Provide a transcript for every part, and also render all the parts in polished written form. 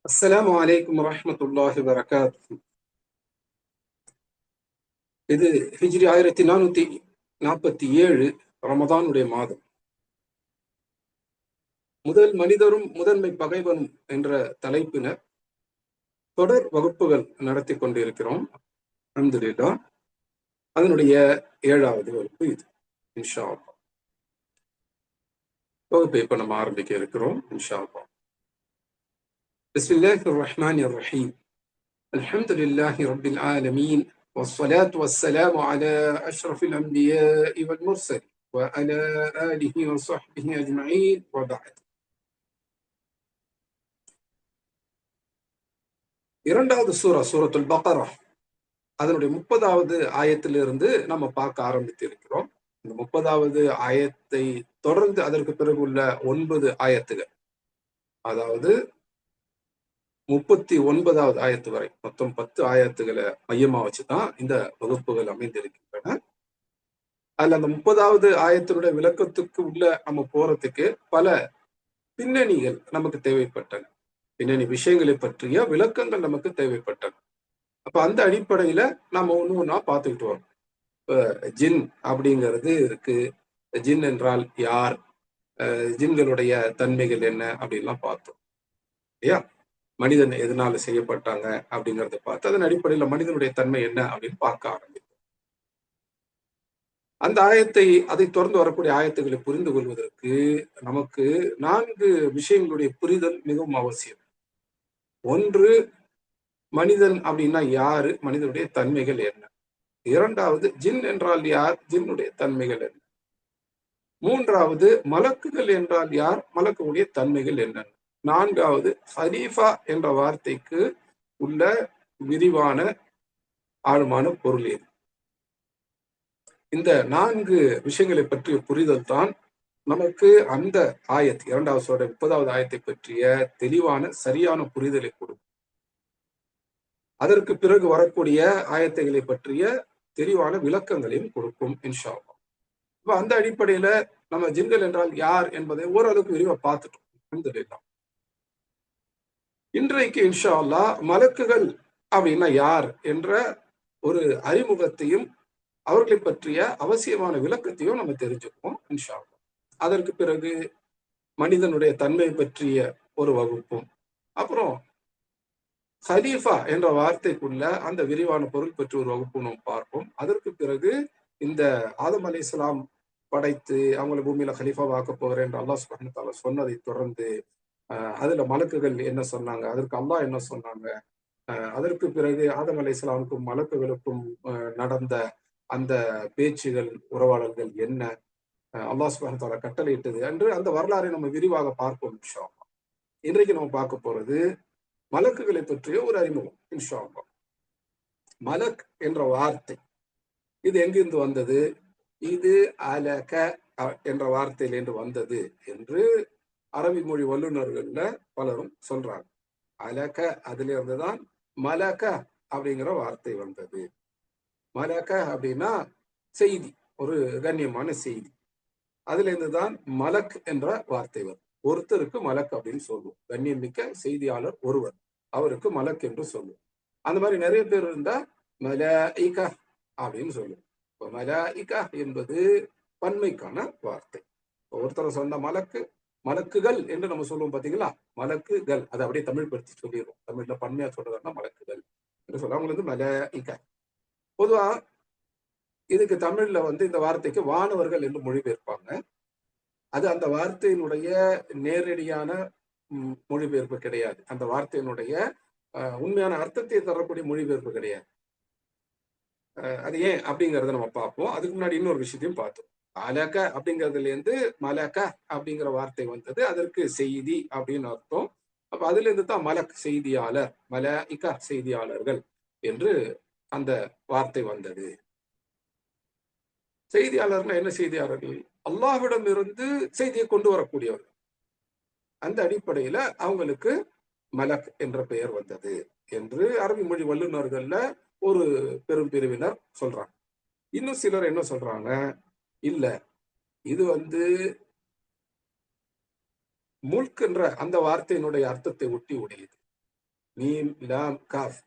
அஸ்ஸலாமு அலைக்கும் வரஹ்மத்துல்லாஹி வபரகாத்துஹு. இது ஹிஜ்ரி 1447 ரமதானுடைய மாதம். முதல் மனிதரும் முதன்மை பகைவனும் என்ற தலைப்பினர் தொடர் வகுப்புகள் நடத்தி கொண்டிருக்கிறோம். அல்ஹம்துலில்லாஹ். அதனுடைய 7வது வகுப்பு இது. இன்ஷா அல்லாஹ். வகுப்பை இப்ப நம்ம ஆரம்பிக்க இருக்கிறோம். இன்ஷா அல்லாஹ். பிஸ்மில்லாஹிர் ரஹ்மானிர் ரஹீம். அல்ஹம்துலில்லாஹி ரப்பில் ஆலமீன். والصلاة والسلام على أشرف الأنبياء والمرسلين وعلى آله وصحبه أجمعين وبعد. இரண்டாவது சூரத்துல் பக்ரா, அதனுடைய 30வது ஆயத்திலிருந்து நம்ம பார்க்க ஆரம்பித்து இருக்கிறோம். இந்த 30வது ஆயத்தை தொடர்ந்து அதற்கு பிறகு உள்ள 9 ஆயத்துகள், அதாவது 39வது ஆயத்து வரை மொத்தம் 10 ஆயத்துகளை மையமா வச்சுதான் இந்த வகுப்புகள் அமைந்திருக்கின்றன. அதுல அந்த 30வது ஆயத்தினுடைய விளக்கத்துக்கு உள்ள நம்ம போறதுக்கு பல பின்னணிகள் நமக்கு தேவைப்பட்டன. பின்னணி விஷயங்களை பற்றிய விளக்கங்கள் நமக்கு தேவைப்பட்டன. அப்ப அந்த அடிப்படையில நம்ம ஒண்ணா பார்த்துக்கிட்டு வரோம். இப்ப ஜின் அப்படிங்கிறது இருக்கு. ஜின் என்றால் யார், ஜின்களுடைய தன்மைகள் என்ன அப்படின்லாம் பார்த்தோம் இல்லையா? மனிதன் எதனால செய்யப்பட்டாங்க அப்படிங்கறத பார்த்து அதன் அடிப்படையில மனிதனுடைய தன்மை என்ன அப்படின்னு பார்க்க ஆரம்பித்தோம். அந்த ஆயத்தை, அதை தொடர்ந்து வரக்கூடிய ஆயத்துக்களை புரிந்து கொள்வதற்கு நமக்கு 4 விஷயங்களுடைய புரிதல் மிகவும் அவசியம். ஒன்று, மனிதன் அப்படின்னா யாரு, மனிதனுடைய தன்மைகள் என்ன. இரண்டாவது, ஜின் என்றால் யார், ஜின்னுடைய தன்மைகள் என்ன. மூன்றாவது, மலக்குகள் என்றால் யார், மலக்குடைய தன்மைகள் என்ன. நான்காவது, ஹலீஃபா என்ற வார்த்தைக்கு உள்ள விரிவான ஆழமான பொருள் எது. இந்த 4 விஷயங்களை பற்றிய புரிதல் தான் நமக்கு அந்த ஆயத், 2வது சூரா 30வது ஆயத்தை பற்றிய தெளிவான சரியான புரிதலை கொடுக்கும். அதற்கு பிறகு வரக்கூடிய ஆயத்தைகளை பற்றிய தெளிவான விளக்கங்களையும் கொடுக்கும் இன்ஷா அல்லாஹ். இப்ப அந்த அடிப்படையில நம்ம ஜின்கள் என்றால் யார் என்பதை ஓரளவுக்கு விரிவா பார்த்துட்டோம். அல்ஹம்துலில்லாஹ். இன்றைக்கு இன்ஷா அல்லாஹ் மலக்குகள் அப்படின்னா யார் என்ற ஒரு அறிமுகத்தையும் அவர்களை பற்றிய அவசியமான விளக்கத்தையும் நம்ம தெரிஞ்சுக்குவோம் இன்ஷா அல்லாஹ். அதற்கு பிறகு மனிதனுடைய தன்மை பற்றிய ஒரு வகுப்பும், அப்புறம் ஹலீஃபா என்ற வார்த்தைக்குள்ள அந்த விரிவான பொருள் பற்றி ஒரு வகுப்பு நம்ம பார்ப்போம். அதற்கு பிறகு இந்த ஆதம் அலைஹிஸ்ஸலாம் படைத்து அவங்களை பூமியில ஹலீஃபா ஆக்க போகிறேன் என்று அல்லாஹ் சுப்ஹானஹு வ தஆலா சொன்னதை தொடர்ந்து அதுல மலக்குகள் என்ன சொன்னாங்க, அதற்கு அல்லாஹ் என்ன சொன்னாங்க, அதற்கு பிறகு ஆதம் அலைஹிஸ்ஸலாமுக்கும் மலக்குகளுக்கும் நடந்த அந்த பேச்சுகள், உறவாடல்கள் என்ன, அல்லாஹ் சுப்ஹானஹு வ தஆலா கட்டளையிட்டது என்று அந்த வரலாறை நம்ம விரிவாக பார்ப்போம் இன்ஷா அல்லாஹ். இன்றைக்கு நம்ம பார்க்க போறது மலக்குகளை பற்றிய ஒரு அறிமுகம் இன்ஷா அல்லாஹ். மலக் என்ற வார்த்தை இது எங்கிருந்து வந்தது? இது அலக என்ற வார்த்தையிலிருந்து வந்தது என்று அரபி மொழி வல்லுநர்கள்ல பலரும் சொல்றாங்க. அலக, அதுல இருந்துதான் மலக அப்படிங்கிற வார்த்தை வந்தது. மலக அப்படின்னா செய்தி, ஒரு கண்ணியமான செய்தி. அதுல இருந்துதான் மலக் என்ற வார்த்தை வரும். ஒருத்தருக்கு மலக் அப்படின்னு சொல்லுவோம். கண்ணியம் மிக்க செய்தியாளர் ஒருவர், அவருக்கு மலக் என்று சொல்லுவோம். அந்த மாதிரி நிறைய பேர் இருந்தா மலாயிகா அப்படின்னு சொல்லுவோம். இப்போ மலாயிகா என்பது பன்மைக்கான வார்த்தை. ஒருத்தரை சொன்ன மலக்கு, மலக்குகள் என்று நம்ம சொல்லுவோம் பாத்தீங்களா, மலக்குகள், அதை அப்படியே தமிழ் படுத்தி சொல்லிடுவோம். தமிழ்ல பன்மையா சொல்றதுன்னா மலக்குகள் என்று சொல்ல, அவங்க வந்து மலாயிகா. பொதுவா இதுக்கு தமிழ்ல இந்த வார்த்தைக்கு வானவர்கள் என்று மொழிபெயர்ப்பாங்க. அது அந்த வார்த்தையினுடைய நேரடியான மொழிபெயர்ப்பு கிடையாது. அந்த வார்த்தையினுடைய உண்மையான அர்த்தத்தை தரக்கூடிய மொழிபெயர்ப்பு கிடையாது. அது ஏன் அப்படிங்கறத நம்ம பார்ப்போம். அதுக்கு முன்னாடி இன்னொரு விஷயத்தையும் பார்த்தோம். அலக அப்படிங்கிறதுல இருந்து மலக அப்படிங்கிற வார்த்தை வந்தது. அதற்கு செய்தி அப்படின்னு அர்த்தம். அப்ப அதுல இருந்து தான் மலக் செய்தியாளர், மலாயிகா செய்தியாளர்கள் என்று அந்த வார்த்தை வந்தது. செய்தியாளர்கள் என்ன செய்தியாளர்கள்? அல்லாஹ்விடம் இருந்து செய்தியை கொண்டு வரக்கூடியவர்கள். அந்த அடிப்படையில அவங்களுக்கு மலக் என்ற பெயர் வந்தது என்று அரபி மொழி வல்லுநர்கள்ல ஒரு பெரும் பிரிவினர் சொல்றாங்க. இன்னும் சிலர் என்ன சொல்றாங்க, இல்ல இது முல்க் என்ற அந்த வார்த்தையினுடைய அர்த்தத்தை ஒட்டி உடையது. மீம் லாம் காஃப்.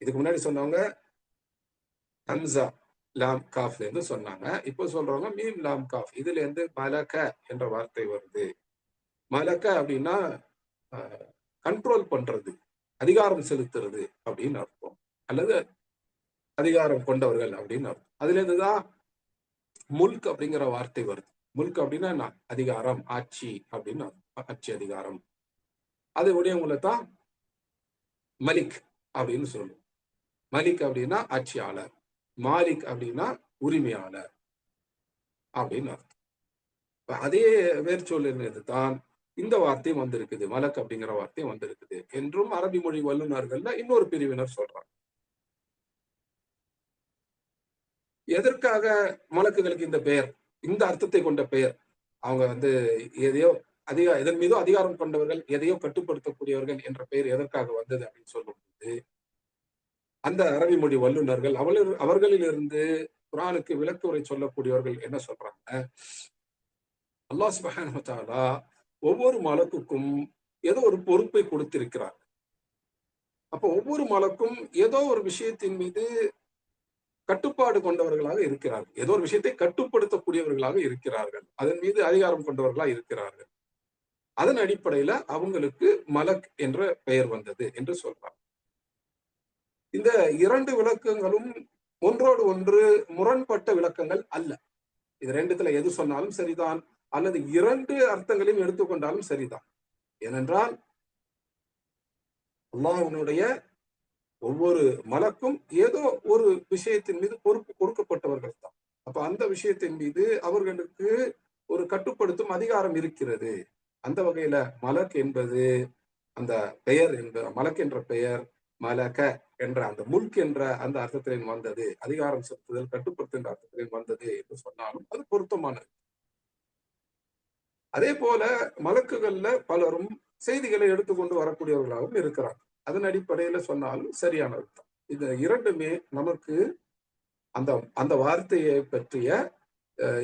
இதுக்கு முன்னாடி சொன்னவங்க ஹம்சா லாம் காஃப்ல இருந்து சொன்னாங்க. இப்போ சொல்றவங்க மீம் லாம் காஃப். இதுல இருந்து மலக என்ற வார்த்தை வருது. மலக அப்படின்னா கண்ட்ரோல் பண்றது, அதிகாரம் செலுத்துறது அப்படின்னு அர்த்தம், அல்லது அதிகாரம் கொண்டவர்கள் அப்படின்னு அர்த்தம். அதுல இருந்துதான் முல்க் அப்படிங்கிற வார்த்தை வருது. முல்க் அப்படின்னா என்ன? அதிகாரம், ஆட்சி அப்படின்னு ஆட்சி அதிகாரம். அது உடையவங்களை தான் மலிக் அப்படின்னு சொல்லுவோம். மலிக் அப்படின்னா ஆட்சியாளர், மாலிக் அப்படின்னா உரிமையாளர் அப்படின்னு அர்த்தம். அதே வேர்ச்சொல்லிலிருந்து தான் இந்த வார்த்தையும் வந்திருக்குது, மலக் அப்படிங்கிற வார்த்தையும் வந்திருக்குது என்றும் அரபி மொழி வல்லுநர்கள்ல இன்னொரு பிரிவினர் சொல்றாங்க. எதற்காக மலக்குகளுக்கு இந்த பெயர், இந்த அர்த்தத்தை கொண்ட பெயர்? அவங்க எதையோ இதன் மீதோ அதிகாரம் கொண்டவர்கள், எதையோ கட்டுப்படுத்தக்கூடியவர்கள் என்ற பெயர் எதற்காக வந்தது அப்படின்னு சொல்லும்போது, அந்த அரபி மொழி வல்லுநர்கள் அவர்களிலிருந்து குர்ஆனுக்கு விளக்க உரை சொல்லக்கூடியவர்கள் என்ன சொல்றாங்க? அல்லாஹ் சுப்ஹானஹு வ தஆலா ஒவ்வொரு மலக்குக்கும் ஏதோ ஒரு பொறுப்பை கொடுத்திருக்கிறார். அப்போ ஒவ்வொரு மலக்கும் ஏதோ ஒரு விஷயத்தின் மீது கட்டுப்பாடு கொண்டவர்களாக இருக்கிறார்கள், ஏதோ ஒரு விஷயத்தை கட்டுப்படுத்தக்கூடியவர்களாக இருக்கிறார்கள், அதன் மீது அதிகாரம் கொண்டவர்களாக இருக்கிறார்கள். அதன் அடிப்படையில அவங்களுக்கு மலக் என்ற பெயர் வந்தது என்று சொல்றாங்க. இந்த இரண்டு விளக்கங்களும் ஒன்றோடு ஒன்று முரண்பட்ட விளக்கங்கள் அல்ல. இது ரெண்டுத்துல எது சொன்னாலும் சரிதான், அல்லது இரண்டு அர்த்தங்களையும் எடுத்துக்கொண்டாலும் சரிதான். ஏனென்றால் அல்லாஹ்வுடைய ஒவ்வொரு மலக்கும் ஏதோ ஒரு விஷயத்தின் மீது பொறுப்பு கொடுக்கப்பட்டவர்கள் தான். அப்ப அந்த விஷயத்தின் மீது அவர்களுக்கு ஒரு கட்டுப்படுத்தும் அதிகாரம் இருக்கிறது. அந்த வகையில மலக் என்பது, அந்த பெயர் மலக் என்ற பெயர் மலக என்ற அந்த முல்க் என்ற அந்த அர்த்தத்திலே வந்தது, அதிகாரம் செலுத்துதல், கட்டுப்படுத்துகின்ற அர்த்தத்திலே வந்தது என்று சொன்னாலும் அது பொருத்தமானது. அதே போல மலக்குகள்ல பலரும் செய்திகளை எடுத்துக்கொண்டு வரக்கூடியவர்களாகவும் இருக்கிறார். அதன் அடிப்படையில சொன்னாலும் சரியானது தான். இந்த இரண்டுமே நமக்கு அந்த அந்த வார்த்தையை பற்றிய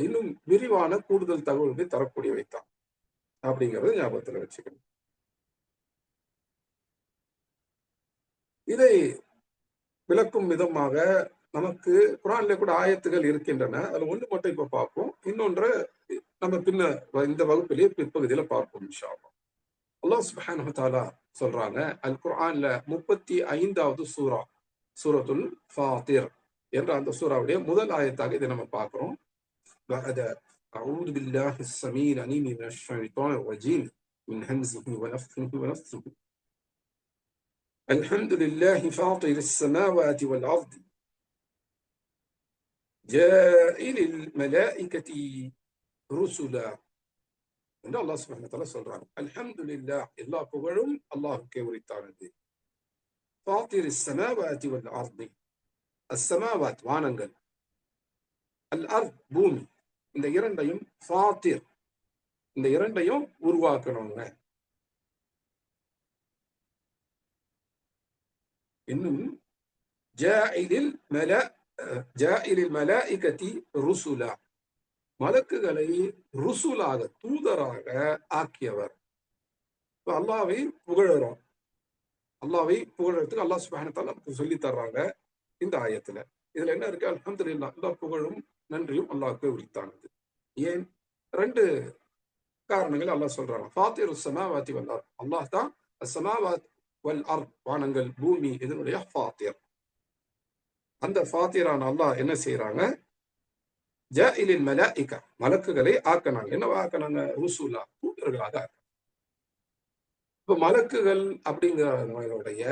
இன்னும் விரிவான கூடுதல் தகவல்களை தரக்கூடியவை தான் அப்படிங்கறத ஞாபகத்துல வச்சுக்கணும். இதை விளக்கும் விதமாக நமக்கு குர்ஆன்ல கூட ஆயத்துகள் இருக்கின்றன. அதுல ஒண்ணு மட்டும் இப்ப பார்ப்போம், இன்னொன்று நம்ம இந்த வகுப்பிலேயே பிற்பகுதியில பார்ப்போம் இன்ஷா அல்லாஹ். அல்லாஹ் சுப்ஹானஹு வ தஆலா சொல்றாங்க அல் குர்ஆன்ல 35வது சூரா, சூரத்துல் ஃபாத்திர் என்ற அந்த சூராவுடைய முதல் ஆயத்தாக இதை நம்ம பார்க்கிறோம். அஊது பில்லாஹி ஸமீஇல் அலீம் மினஷ் ஷைத்தானிர் ரஜீம் மின் ஹம்ஸிஹி வ நஃப்ஸிஹி வ நஃப்ஸிஹி. அல்ஹம்துலில்லாஹி ஃபாத்திரிஸ் ஸமாவாதி வல் அர்தி ஜாஇலில் மலாயிகதி ருசுலா என்று அல்லாஹ் சுப்ஹானஹு வ தஆலா சொல்றாங்க. அல்ஹம்துலில்லாஹ், எல்லா புகழும் அல்லாஹ்வுக்கே உரித்தானது. ஃபாத்திரிஸ் ஸமாவாதி வல் அர்தி, அஸ்ஸமாவாத் வானங்கள், அல் அர்த் பூமி, இந்த இரண்டையும் ஃபாத்திர், இந்த இரண்டையும் உருவாக்கணுங்க. இன்னும் ஜாஇலில் மலாயிகதி ருசுலா, மலக்குகளை ருசுலாக, தூதராக ஆக்கியவர். அல்லாஹ்வை புகழறோம். அல்லாஹ்வை புகழறதுக்கு அல்லாஹ் சுப்ஹானஹு வ தஆலா நமக்கு சொல்லி தர்றாங்க இந்த ஆயத்துல. இதுல என்ன இருக்கு? அல்ஹம்துலில்லாஹ், எல்லா புகழும் நன்றியும் அல்லாஹ்வுக்கு உரித்தானது. ஏன்? ரெண்டு காரணங்கள் அல்லாஹ் சொல்றாங்க. ஃபாத்திருஸ் ஸமாவாதி வல் அர்த், அல்லாஹ் தான் அஸ்ஸமாவாத் வல் அர்த், வானங்கள் பூமி இதனுடைய ஃபாத்திர். அந்த ஃபாத்திரான அல்லாஹ் என்ன செய்யறாங்க? ஜாஇலில் மலாயிகா, மலக்குகளை ஆக்கினாங்க. என்னவா ஆக்கினாங்க? ருசுலா, தூதர்களாக. இப்ப மலக்குகள் அப்படிங்கிறவங்களுடைய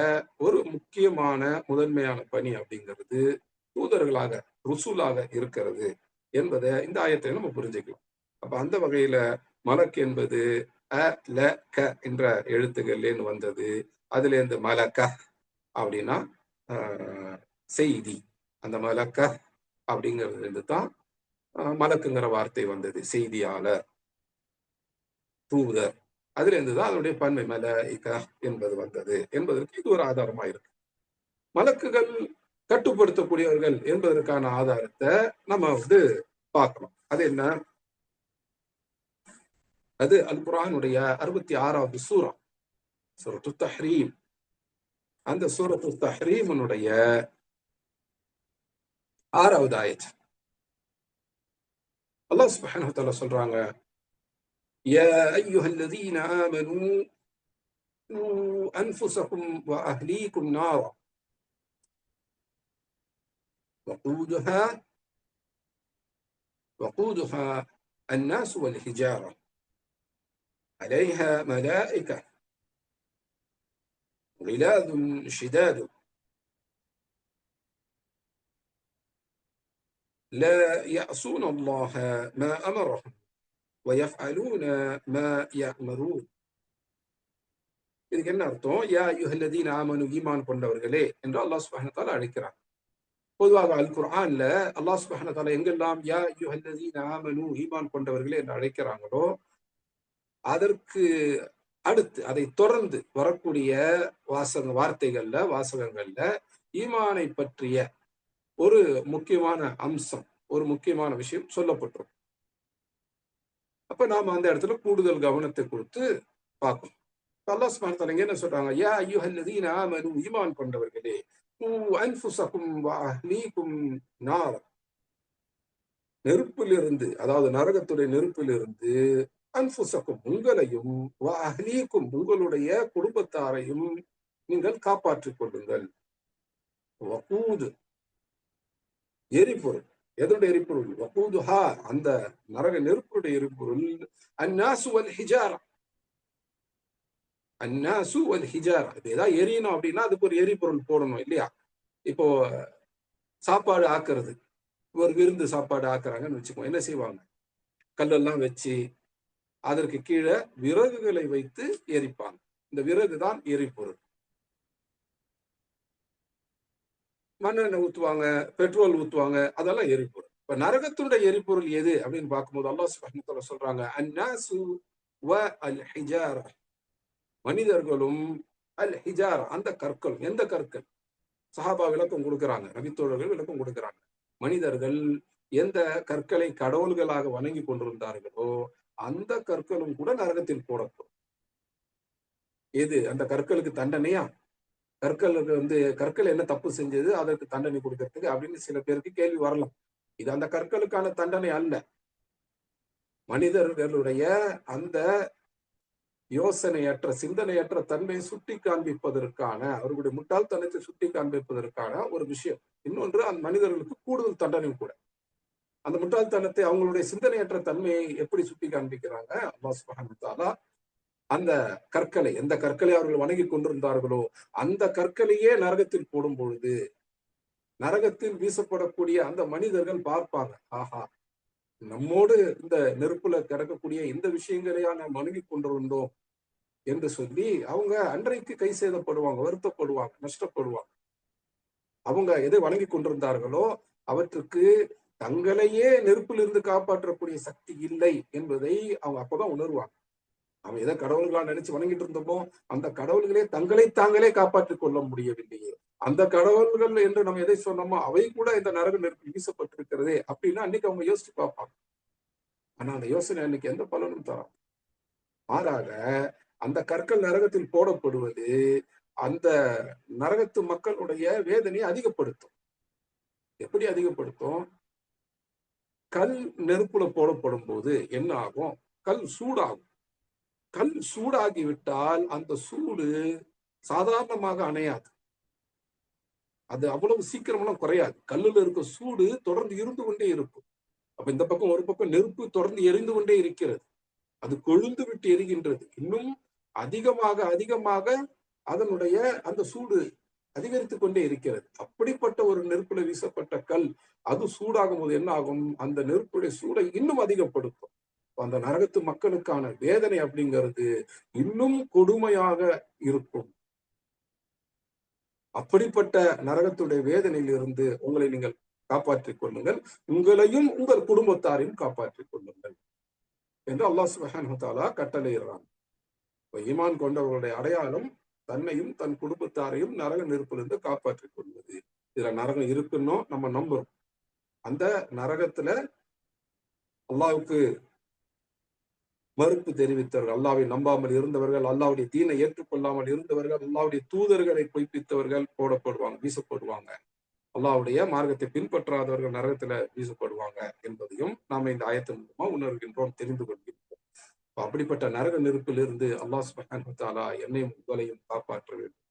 ஒரு முக்கியமான முதன்மையான பணி அப்படிங்கிறது தூதர்களாக, ருசுலாக இருக்கிறது என்பதை இந்த ஆயத்தை நம்ம புரிஞ்சுக்கலாம். அப்ப அந்த வகையில மலக் என்பது அ ல க என்ற எழுத்துக்கள்லேருந்து வந்தது. அதுல இருந்து மலக்க அப்படின்னா செய்தி. அந்த மலக்க அப்படிங்கிறது இருந்து தான் மலக்குங்கிற வார்த்தை வந்தது. செய்தியாளர், தூதர், அதுல இருந்துதான் அதனுடைய பன்மை மலாயிகா என்பது வந்தது என்பதற்கு இது ஒரு ஆதாரமா இருக்கு. மலக்குகள் கட்டுப்படுத்தக்கூடியவர்கள் என்பதற்கான ஆதாரத்தை நம்ம பார்க்கணும். அது என்ன? அது அல் குர்ஆனுடைய 66வது சூரா, சூரத்துத் தஹ்ரீம். அந்த சூரத்து தஹ்ரீமுடைய 6வது ஆயத். அல்லாஹ் சுப்ஹானஹு வ தஆலா சொல்றாங்க, யா அய்யுஹல்லதீன ஆமனூ கூ அன்ஃபுஸகும் வ அஹ்லீகும் நார وقودها الناس والحجارة عليها ملائكة غلاظ شداد لا يعصون الله ما أمرهم ويفعلون ما يأمرون. இதுக்கு என்ன அர்த்தம்? யா அய்யுஹல்லதீன ஆமனு, ஈமான் கொண்டவர்களே என்று அல்லாஹ் சுப்ஹானஹு வ தஆலா அழைக்கிறார். பொதுவாக அல் குர்ஆன்ல அல்லாஹ் சுப்ஹானஹு வ தஆலா எங்கெல்லாம் யா அய்யுஹல்லதீன ஆமனு, ஈமான் கொண்டவர்களே என்று அழைக்கிறாங்களோ அதற்கு அடுத்து அதை தொடர்ந்து வரக்கூடிய வாசகங்கள்ல ஈமானை பற்றிய ஒரு முக்கியமான அம்சம், ஒரு முக்கியமான விஷயம் சொல்லப்பட்டிருக்கும். அப்ப நாம அந்த இடத்துல கூடுதல் கவனத்தை கொடுத்து பார்க்கணும். அல்லாஹ் சுப்ஹானஹு வ தஆலா என்ன சொல்றாங்க? யா அய்யுஹல்லதீன ஆமனு, ஈமான் கொண்டவர்களே, கூ அன்ஃபுஸகும் வ அஹ்லீகும் நார, நெருப்பிலிருந்து, அதாவது நரகத்துடைய நெருப்பிலிருந்து, அன்ஃபுஸகும் உங்களையும், வ அஹ்லீகும் உங்களுடைய குடும்பத்தாரையும் நீங்கள் காப்பாற்றிக் கொள்ளுங்கள். வகூது எரிபொருள், எதனுடைய எரிபொருள்? வகூதுஹா அந்த நரக நெருப்புடைய எரிபொருள், அன்னாசு வல் ஹிஜாரா, அன்னாசு வல் ஹிஜாரா. இது ஏதாவது எரியணும் அப்படின்னா அதுக்கு ஒரு எரிபொருள் போடணும் இல்லையா? இப்போ சாப்பாடு ஆக்குறது, ஒரு விருந்து சாப்பாடு ஆக்குறாங்கன்னு வச்சுக்கோங்க, என்ன செய்வாங்க? கல்லெல்லாம் வச்சு அதற்கு கீழே விறகுகளை வைத்து எரிப்பாங்க. இந்த விறகுதான் எரிபொருள். மண்ணெண்ணெய் ஊத்துவாங்க, பெட்ரோல் ஊத்துவாங்க, அதெல்லாம் எரிபொருள். இப்ப நரகத்துடைய எரிபொருள் எது அப்படின்னு பார்க்கும்போது அல்லாஹ் சுப்ஹானஹு வ தஆலா சொல்றாங்க, அன்னாசு வ அல் ஹிஜாரா, மனிதர்களும், அல் ஹிஜாரா அந்த கற்கள். எந்த கற்கள்? சஹாபா விளக்கம் கொடுக்கிறாங்க, நபித்தோழர்கள் விளக்கம் கொடுக்கிறாங்க. மனிதர்கள் எந்த கற்களை கடவுள்களாக வணங்கி கொண்டிருந்தார்களோ அந்த கற்களும் கூட நரகத்தில் போடப்படும். எது அந்த கற்களுக்கு தண்டனையா? கற்களுக்கு கற்கள் என்ன தப்பு செஞ்சது அதற்கு தண்டனை கொடுக்கறதுக்கு அப்படின்னு சில பேருக்கு கேள்வி வரலாம். இது அந்த கற்களுக்கான தண்டனை அல்ல. மனிதர்களுடைய அந்த யோசனையற்ற, சிந்தனையற்ற தன்மையை சுட்டி காண்பிப்பதற்கான, அவர்களுடைய முட்டாள்தனத்தை சுட்டி காண்பிப்பதற்கான ஒரு விஷயம். இன்னொன்று, அந்த மனிதர்களுக்கு கூடுதல் தண்டனை கூட. அந்த முட்டாள்தனத்தை, அவங்களுடைய சிந்தனையற்ற தன்மையை எப்படி சுட்டி காண்பிக்கிறாங்க? அல்லாஹ் சுப்ஹானஹு வ தஆலா அந்த கற்களை, எந்த கற்களை அவர்கள் வணங்கி கொண்டிருந்தார்களோ அந்த கற்களையே நரகத்தில் போடும் பொழுது நரகத்தில் வீசப்படக்கூடிய அந்த மனிதர்கள் பார்ப்பாங்க, ஆஹா, நம்மோடு இந்த நெருப்புல கிடக்கக்கூடிய இந்த விஷயங்களையா நாம் வணங்கி கொண்டிருந்தோம் என்று சொல்லி அவங்க அன்றைக்கு கை சேதப்படுவாங்க, வருத்தப்படுவாங்க, நஷ்டப்படுவாங்க. அவங்க எதை வணங்கி கொண்டிருந்தார்களோ அவற்றுக்கு தங்களையே நெருப்பிலிருந்து காப்பாற்றக்கூடிய சக்தி இல்லை என்பதை அவங்க அப்பதான் உணர்வாங்க. அவன் எதை கடவுள்களா நினைச்சு வணங்கிட்டு இருந்தோமோ அந்த கடவுள்களே தங்களை தாங்களே காப்பாற்றிக் கொள்ள முடியவில்லையே. அந்த கடவுள்கள் என்று நம்ம எதை சொன்னோமோ அவை கூட இந்த நரக நெருப்பில் வீசப்பட்டிருக்கிறதே அப்படின்னா அன்னைக்கு அவங்க யோசிச்சு பார்ப்பாங்க. ஆனா அந்த யோசனை அன்னைக்கு எந்த பலனும் தராது. மாறாக அந்த கற்கள் நரகத்தில் போடப்படுவது அந்த நரகத்து மக்களுடைய வேதனையை அதிகப்படுத்தும். எப்படி அதிகப்படுத்தும்? கல் நெருப்புல போடப்படும் போது என்ன ஆகும்? கல் சூடாகும். கல் சூடாகிவிட்டால் அந்த சூடு சாதாரணமாக அணையாது. அது அவ்வளவு சீக்கிரமெல்லாம் குறையாது. கல்லுல இருக்க சூடு தொடர்ந்து இருந்து கொண்டே இருக்கும். அப்ப இந்த பக்கம் ஒரு பக்கம் நெருப்பு தொடர்ந்து எரிந்து கொண்டே இருக்கிறது. அது கொழுந்து விட்டு எரிகின்றது. இன்னும் அதிகமாக அதிகமாக அதனுடைய அந்த சூடு அதிகரித்துக் கொண்டே இருக்கிறது. அப்படிப்பட்ட ஒரு நெருப்புல வீசப்பட்ட கல் அது சூடாகும் போது என்ன ஆகும்? அந்த நெருப்புடைய சூடை இன்னும் அதிகப்படுத்தும். அந்த நரகத்து மக்களுக்கான வேதனை அப்படிங்கிறது இன்னும் கொடுமையாக இருக்கும். அப்படிப்பட்ட நரகத்துடைய வேதனையில் இருந்து உங்களை நீங்கள் காப்பாற்றிக் கொள்ளுங்கள், உங்களையும் உங்கள் குடும்பத்தாரையும் காப்பாற்றிக் கொள்ளுங்கள் என்று அல்லாஹ் சுப்ஹானஹு வ தஆலா கட்டளையிடுறாங்க. ஈமான் கொண்டவர்களுடைய அடையாளம் தன்னையும் தன் குடும்பத்தாரையும் நரக நெருப்பிலிருந்து காப்பாற்றிக் கொள்வது. இதுல நரகம் இருக்குன்னு நம்ம நம்புறோம். அந்த நரகத்துல அல்லாஹ்வுக்கு மறுப்பு தெரிவித்தவர்கள், அல்லாவை நம்பாமல் இருந்தவர்கள், அல்லாவுடைய தீனை ஏற்றுக்கொள்ளாமல் இருந்தவர்கள், அல்லாவுடைய தூதர்களை பொய்ப்பித்தவர்கள் போடப்படுவாங்க, வீசப்படுவாங்க. அல்லாவுடைய மார்க்கத்தை பின்பற்றாதவர்கள் நரகத்துல வீசப்படுவாங்க என்பதையும் நாம இந்த ஆயத்தின் மூலமா உணர்கின்றோம், தெரிந்து கொள்கின்றோம். அப்படிப்பட்ட நரக நெருப்பில் இருந்து அல்லாஹ் சுப்ஹானஹு வ தஆலா என்னையும் உங்களையும் காப்பாற்ற வேண்டும்.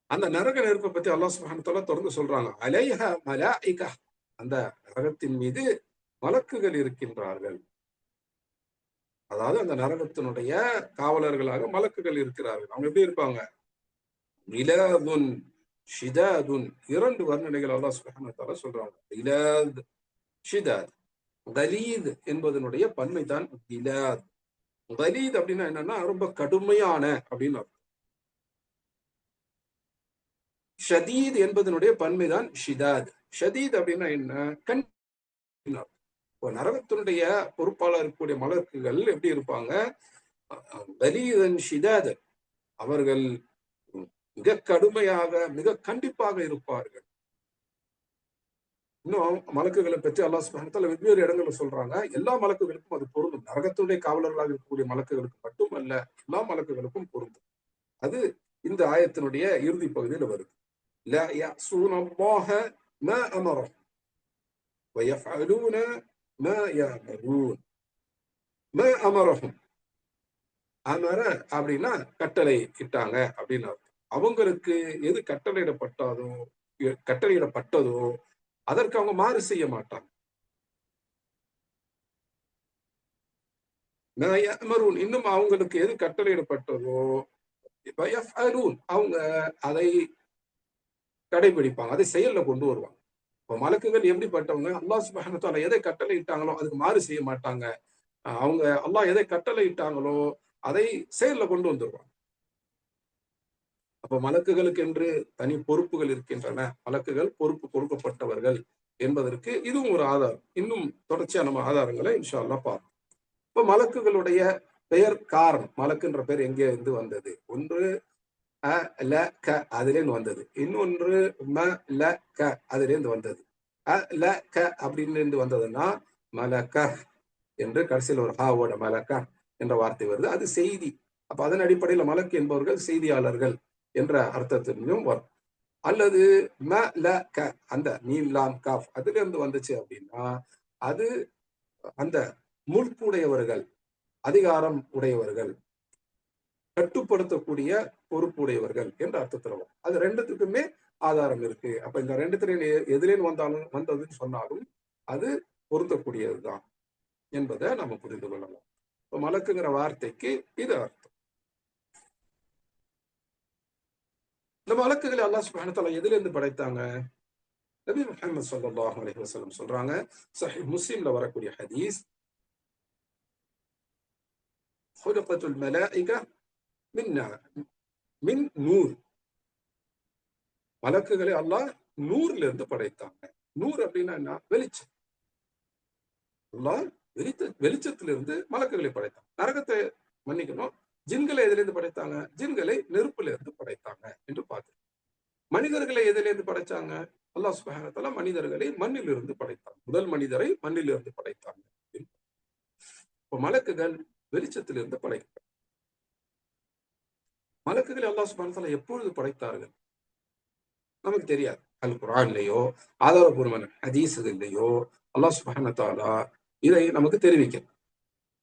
அந்த நரக நெருப்பை பத்தி அல்லாஹ் சுப்ஹானஹு வ தஆலா தொடர்ந்து சொல்றாங்க, அலைஹா மலாயிகா, அந்த நரகத்தின் மீது மலக்குகள் இருக்கின்றார்கள். அதாவது அந்த நரகத்தினுடைய காவலர்களாக மலக்குகள் இருக்கிறார்கள். அவங்க எப்படி இருப்பாங்க? இலாதுன் ஷிதாதுன், 2 வர்ணனைகள் அல்லாஹ் சுப்ஹானஹு வ தஆலா சொல்றாங்க. இலாத், ஷிதாத். கலீத் என்பதனுடைய பன்மை தான் கிலாத். கலீத் அப்படின்னா என்னன்னா ரொம்ப கடுமையான அப்படின்னு அர்த்தம். ஷதீத் என்பதனுடைய பன்மை தான் ஷிதாத். ஷதீத் அப்படின்னா என்ன? நரகத்தினுடைய பொறுப்பாளர் இருக்கக்கூடிய மலக்குகள் எப்படி இருப்பாங்க? கலீதன் ஷிதாத், அவர்கள் மிக கடுமையாக, மிக கண்டிப்பாக இருப்பார்கள். இன்னும் மலக்குகளை பற்றி அல்லாஹ் சுப்ஹானஹு வ தஆலா வெவ்வேறு இடங்கள்ல சொல்றாங்க. எல்லா மலக்குகளுக்கும் அது பொருந்தும். நரகத்துடைய காவலர்களாக இருக்கக்கூடிய மலக்குகளுக்கு மட்டுமல்ல, எல்லா மலக்குகளுக்கும் பொருந்தும். அது இந்த ஆயத்தினுடைய இறுதி பகுதியில் வருது. லா யஅஸூன அல்லாஹ மா அமரஹும் வ யஃஅலூன மா யஅமரூன். மா அமரஹும், அமர அப்படின்னா கட்டளை இட்டாங்க அப்படின்னு அர்த்தம். அவங்களுக்கு எது கட்டளையிடப்பட்டதோ அதற்கு அவங்க மாறு செய்ய மாட்டாங்க. இன்னும் அவங்களுக்கு எது கட்டளையிடப்பட்டதோ அவங்க அதை கடைபிடிப்பாங்க, அதை செயல்ல கொண்டு வருவாங்க. இப்ப மலக்குகள் எப்படிப்பட்டவங்க? அல்லாஹ் சுப்ஹானஹு வ தஆலா எதை கட்டளையிட்டாங்களோ அதுக்கு மாறு செய்ய மாட்டாங்க. அவங்க அல்லாஹ் எதை கட்டளையிட்டாங்களோ அதை செயல்ல கொண்டு வந்துருவாங்க. அப்ப மலக்குகளுக்கு என்று தனி பொறுப்புகள் இருக்கின்றன. மலக்குகள் பொறுப்பு கொடுக்கப்பட்டவர்கள் என்பதற்கு இதுவும் ஒரு ஆதாரம். இன்னும் தொடர்ச்சியா நம்ம ஆதாரங்களை இன்ஷா அல்லாஹ் பார்ப்போம். இப்ப மலக்குகளுடைய பெயர் காரணம், மலக்குன்ற பெயர் எங்கே இருந்து வந்தது? ஒன்று அ ல க அதிலேருந்து வந்தது. இன்னொன்று ம ல க அதிலேருந்து வந்தது. அ ல க அப்படின்னு இருந்து வந்ததுன்னா மலக்க என்று கடைசியில் ஒரு ஹாவோட மலக்க என்ற வார்த்தை வருது. அது செய்தி. அப்ப அதன் அடிப்படையில் மலக்கு என்பவர்கள் செய்தியாளர்கள் என்ற அர்த்தத்திலும் வரும். அல்லது ம ல க, அந்த மீம் லாம் காஃப் அதுல இருந்து வந்துச்சு அப்படின்னா அது அந்த முழுப்புடையவர்கள், அதிகாரம் உடையவர்கள், கட்டுப்படுத்தக்கூடிய பொறுப்புடையவர்கள் என்ற அர்த்தத்தில் வரும். அது ரெண்டுத்துக்குமே ஆதாரம் இருக்கு. அப்ப இந்த ரெண்டுத்திலையும் எதிலேன்னு வந்ததுன்னு சொன்னாலும் அது பொருந்தக்கூடியதுதான் என்பதை நம்ம புரிந்து கொள்ளலாம். இப்ப மலக்குங்கிற வார்த்தைக்கு இது அர்த்தம். இந்த மலக்குகளை அல்லாஹ் சுப்ஹானஹு வ தஆலா எதிலிருந்து படைத்தாங்க? நபி முஹம்மது ஸல்லல்லாஹு அலைஹி வஸல்லம் சொல்றாங்க, சஹீஹ் முஸ்லிம்ல வரக்கூடிய ஹதீஸ், "ஹுலிகத்துல் மலாயிகா மின் நூர்." மலக்குகளை அல்லாஹ் நூர்ல இருந்து படைத்தாங்க. நூர் அப்படின்னா என்ன? வெளிச்சம். அல்லாஹ் வெளிச்சத்திலிருந்து மலக்குகளை படைத்தாங்க. நரகத்தை மன்னிக்கணும், ஜின்களை எதிலிருந்து படைத்தாங்க? ஜின்களை நெருப்புல இருந்து படைத்தாங்க என்று பார்க்கிறோம். மனிதர்களை எதிலிருந்து படைச்சாங்க? அல்லாஹ் சுப்ஹானஹு வ தஆலா மனிதர்களை மண்ணில் இருந்து படைத்தாங்க. முதல் மனிதரை மண்ணில் இருந்து படைத்தாங்க. இப்ப மலக்குகள் வெளிச்சத்திலிருந்து படைக்கப்பட்டாங்க. மலக்குகளை அல்லாஹ் சுப்ஹானஹு வ தஆலா எப்பொழுது படைத்தார்கள்? நமக்கு தெரியாது. அல் குர்ஆன்லயோ ஆதாரபூர்வமான ஹதீஸ்கள்லயோ அல்லாஹ் சுப்ஹானஹு வ தஆலா இதை நமக்கு தெரிவிக்கிறார்.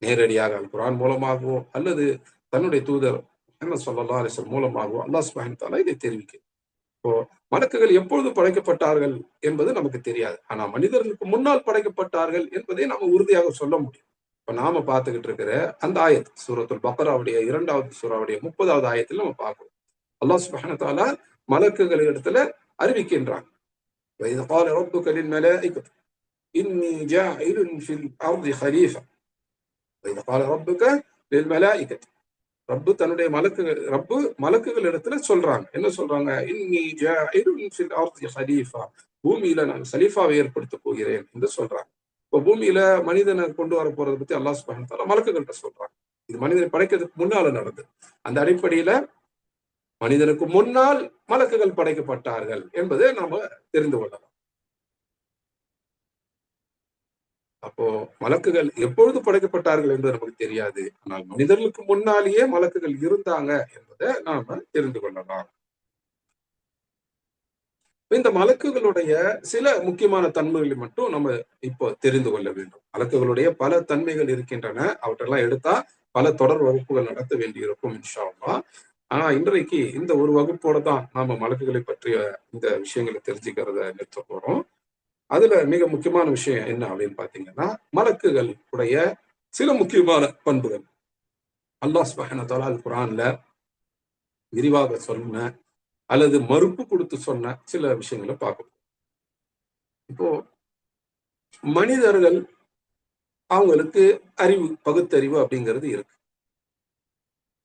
நேரடியாக அல் குர்ஆன் மூலமாகவோ அல்லது தன்னுடைய தூதர் முஹம்மது ஸல்லல்லாஹு அலைஹி வஸல்லம் மூலமாகவோ அல்லாஹ் சுப்ஹானஹு வ தஆலா இதை தெரிவிக்கிறார். இப்போ மலக்குகள் எப்பொழுது படைக்கப்பட்டார்கள் என்பது நமக்கு தெரியாது. ஆனா மனிதர்களுக்கு முன்னால் படைக்கப்பட்டார்கள் என்பதை நாம உறுதியாக சொல்ல முடியும். இப்ப நாம பார்த்துக்கிட்டு இருக்கிற அந்த ஆயத் சூரத்துல் பக்ராவுடைய 2வது சூராவுடைய 30வது ஆயத்தில் நம்ம பார்க்கிறோம். அல்லாஹ் சுப்ஹானஹு வ தஆலா மலக்குகள் இடத்துல அறிவிக்கின்றான். وَإِذْ قَالَ رَبُّكَ لِلْمَلَائِكَةِ إِنِّي جَاعِلٌ فِي الْأَرْضِ خَلِيفَةً. وَإِذْ قَالَ رَبُّكَ لِلْمَلَائِكَةِ, ரப்பு மலக்குகள் இடத்துல சொல்றாங்க. என்ன சொல்றாங்க? இன்னி ஜாஇலுன் ஃபில் அர்தி கலீஃபா, பூமியில நான் கலீஃபாவை ஏற்படுத்த போகிறேன் என்று சொல்றாங்க. இப்போ பூமியில மனிதனை கொண்டு வர போறதை பத்தி அல்லாஹ் சுப்ஹானஹு வ தஆலா மலக்குகள்கிட்ட சொல்றாங்க. இது மனிதனை படைக்கிறதுக்கு முன்னால நடந்தது. அந்த அடிப்படையில மனிதனுக்கு முன்னால் மலக்குகள் படைக்கப்பட்டார்கள் என்பதை நாம தெரிந்து கொள்ளலாம். அப்போ மலக்குகள் எப்பொழுது படைக்கப்பட்டார்கள் என்பது நமக்கு தெரியாது. ஆனால் மனிதர்களுக்கு முன்னாலேயே மலக்குகள் இருந்தாங்க என்பதை நாம தெரிந்து கொள்ளலாம். இந்த மலக்குகளுடைய சில முக்கியமான தன்மைகளை மட்டும் நம்ம இப்போ தெரிந்து கொள்ள வேண்டும். மலக்குகளுடைய பல தன்மைகள் இருக்கின்றன. அவற்றெல்லாம் எடுத்தா பல தொடர் வகுப்புகள் நடத்த வேண்டியிருக்கும் இன்ஷா அல்லாஹ். ஆனா இன்றைக்கு இந்த ஒரு வகுப்போட தான் நாம மலக்குகளை பற்றிய இந்த விஷயங்களை தெரிஞ்சுக்கிறத நிறுத்த போறோம். அதுல மிக முக்கியமான விஷயம் என்ன அப்படின்னு பாத்தீங்கன்னா, மலக்குகள் உடைய சில முக்கியமான பண்புகள் அல்லாஹ் சுப்ஹானஹு வ தஆலா குர்ஆன்ல விரிவாக சொன்ன அல்லது மறுப்பு கொடுத்து சொன்ன சில விஷயங்களை பார்க்கணும். இப்போ மனிதர்கள் அவங்களுக்கு அறிவு, பகுத்தறிவு அப்படிங்கிறது இருக்கு.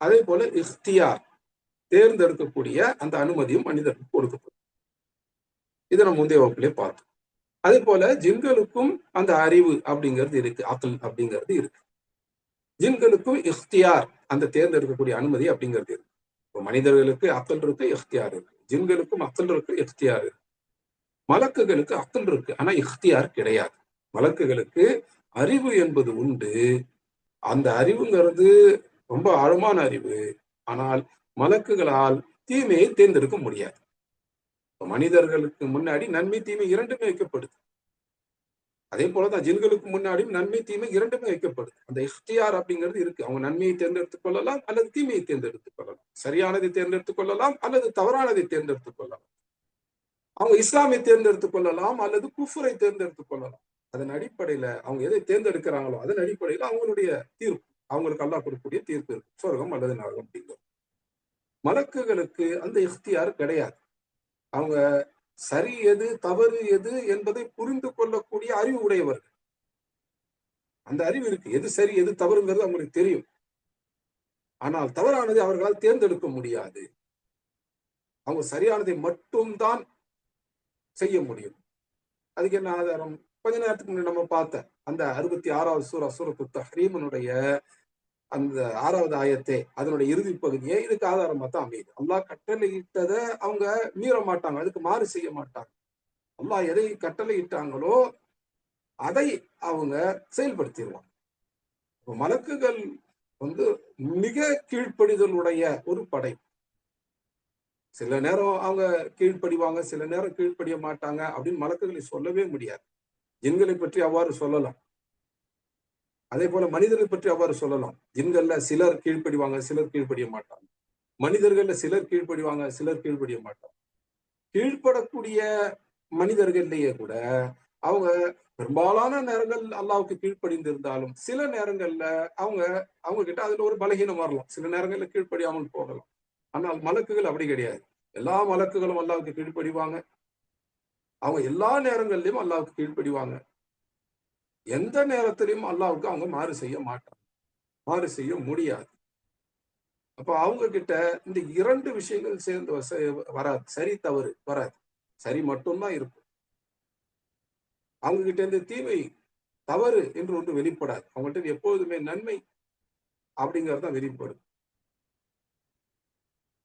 அதே போல இஃப்தியார், தேர்ந்தெடுக்கக்கூடிய அந்த அனுமதியும் மனிதர்களுக்கு கொடுக்கப்படும். இதை நம்ம முந்தைய வகுப்பிலே பார்த்தோம். அதே போல ஜின்களுக்கும் அந்த அறிவு அப்படிங்கிறது இருக்கு, அக்ல் அப்படிங்கிறது இருக்கு. ஜின்களுக்கும் இஃப்தியார், அந்த தேர்ந்தெடுக்கக்கூடிய அனுமதி அப்படிங்கிறது இருக்கு. இப்போ மனிதர்களுக்கு அக்ல் இருக்கு, இஃப்தியார் இருக்கு. ஜின்களுக்கும் அக்ல் இருக்கு, இஃப்தியார் இருக்கு. மலக்குகளுக்கு அக்ல் இருக்கு, ஆனா இஃப்தியார் கிடையாது. மலக்குகளுக்கு அறிவு என்பது உண்டு. அந்த அறிவுங்கிறது ரொம்ப ஆழமான அறிவு. ஆனால் மலக்குகளால் தீமையை தேர்ந்தெடுக்க முடியாது. மனிதர்களுக்கு முன்னாடி நன்மை தீமை இரண்டுமே வைக்கப்படுது. அதே போலதான் ஜின்களுக்கு முன்னாடியும் நன்மை தீமை இரண்டுமே வைக்கப்படுது. அந்த இஃப்தியார் அப்படிங்கிறது இருக்கு. அவங்க நன்மையை தேர்ந்தெடுத்துக் கொள்ளலாம் அல்லது தீமையை தேர்ந்தெடுத்துக் கொள்ளலாம். சரியானதை தேர்ந்தெடுத்துக் கொள்ளலாம் அல்லது தவறானதை தேர்ந்தெடுத்துக் கொள்ளலாம். அவங்க இஸ்லாமை தேர்ந்தெடுத்துக் கொள்ளலாம் அல்லது குஃபுரை தேர்ந்தெடுத்துக் கொள்ளலாம். அதன் அடிப்படையில அவங்க எதை தேர்ந்தெடுக்கிறாங்களோ அதன் அடிப்படையில அவங்களுடைய தீர்ப்பு, அவங்களுக்கு அல்லாஹ் கொடுக்கக்கூடிய தீர்ப்பு இருக்கு. சொர்க்கம் அல்லது நரகம் அப்படிங்கிறது. மலக்குகளுக்கு அந்த இஃப்தியார் கிடையாது. அவங்க சரி எது தவறு எது என்பதை புரிந்து கொள்ளக்கூடிய அறிவு உடையவர்கள். அந்த அறிவு இருக்கு. எது சரி எது தவறுங்கிறது அவங்களுக்கு தெரியும். ஆனால் தவறானதை அவர்களால் தேர்ந்தெடுக்க முடியாது. அவங்க சரியானதை மட்டும்தான் செய்ய முடியும். அதுக்கு என்ன ஆதாரம்? கொஞ்ச நேரத்துக்கு முன்னாடி நம்ம பார்த்த அந்த 66வது சூரா சூரத்து தஹ்ரீமினுடைய அந்த 6வது ஆயத்தே, அதனுடைய இறுதி பகுதியே இதுக்கு ஆதாரமா தான் அமையுது. அல்லாஹ் கட்டளையிட்டதை அவங்க மீற மாட்டாங்க, அதுக்கு மாறு செய்ய மாட்டாங்க. அல்லாஹ் எதை கட்டளையிட்டாங்களோ அதை அவங்க செயல்படுத்திடுவாங்க. மலக்குகள் வந்து மிக கீழ்ப்படிதலுடைய ஒரு படை. சில நேரம் அவங்க கீழ்ப்படிவாங்க, சில நேரம் கீழ்ப்படிய மாட்டாங்க அப்படின்னு மலக்குகளை சொல்லவே முடியாது. ஜின்களை பற்றி அவ்வாறு சொல்லலாம். அதே போல மனிதர்களை பற்றி அவ்வாறு சொல்லலாம். ஜின்கள்ல சிலர் கீழ்ப்படிவாங்க, சிலர் கீழ்ப்படிய மாட்டாங்க. மனிதர்கள்ல சிலர் கீழ்ப்படிவாங்க, சிலர் கீழ்ப்படிய மாட்டாங்க. கீழ்ப்படக்கூடிய மனிதர்கள்லயே கூட அவங்க பெரும்பாலான நேரங்கள் அல்லாஹ்வுக்கு கீழ்ப்படிந்திருந்தாலும் சில நேரங்கள்ல அவங்க அவங்க கிட்ட அதுல ஒரு பலகீனம் வரலாம். சில நேரங்கள்ல கீழ்ப்படியாமல் போகலாம். ஆனால் மலக்குகள் அப்படி கிடையாது. எல்லா மலக்குகளும் அல்லாஹ்வுக்கு கீழ்ப்படிவாங்க. அவங்க எல்லா நேரங்கள்லயும் அல்லாஹ்வுக்கு கீழ்ப்படிவாங்க. எந்த நேரத்திலையும் அல்லாஹ்வுக்கு அவங்க மாறு செய்ய மாட்டாங்க. மாறு செய்ய முடியாது. அப்ப அவங்க கிட்ட இந்த 2 விஷயங்கள் சேர்ந்து வராது. சரி தவறு வராது. சரி மட்டும்தான் இருக்கும். அவங்க கிட்ட இருந்து தீமை, தவறு என்று ஒன்று வெளிப்படாது. அவங்கள்ட்ட எப்போதுமே நன்மை அப்படிங்கிறது தான் வெளிப்படும்.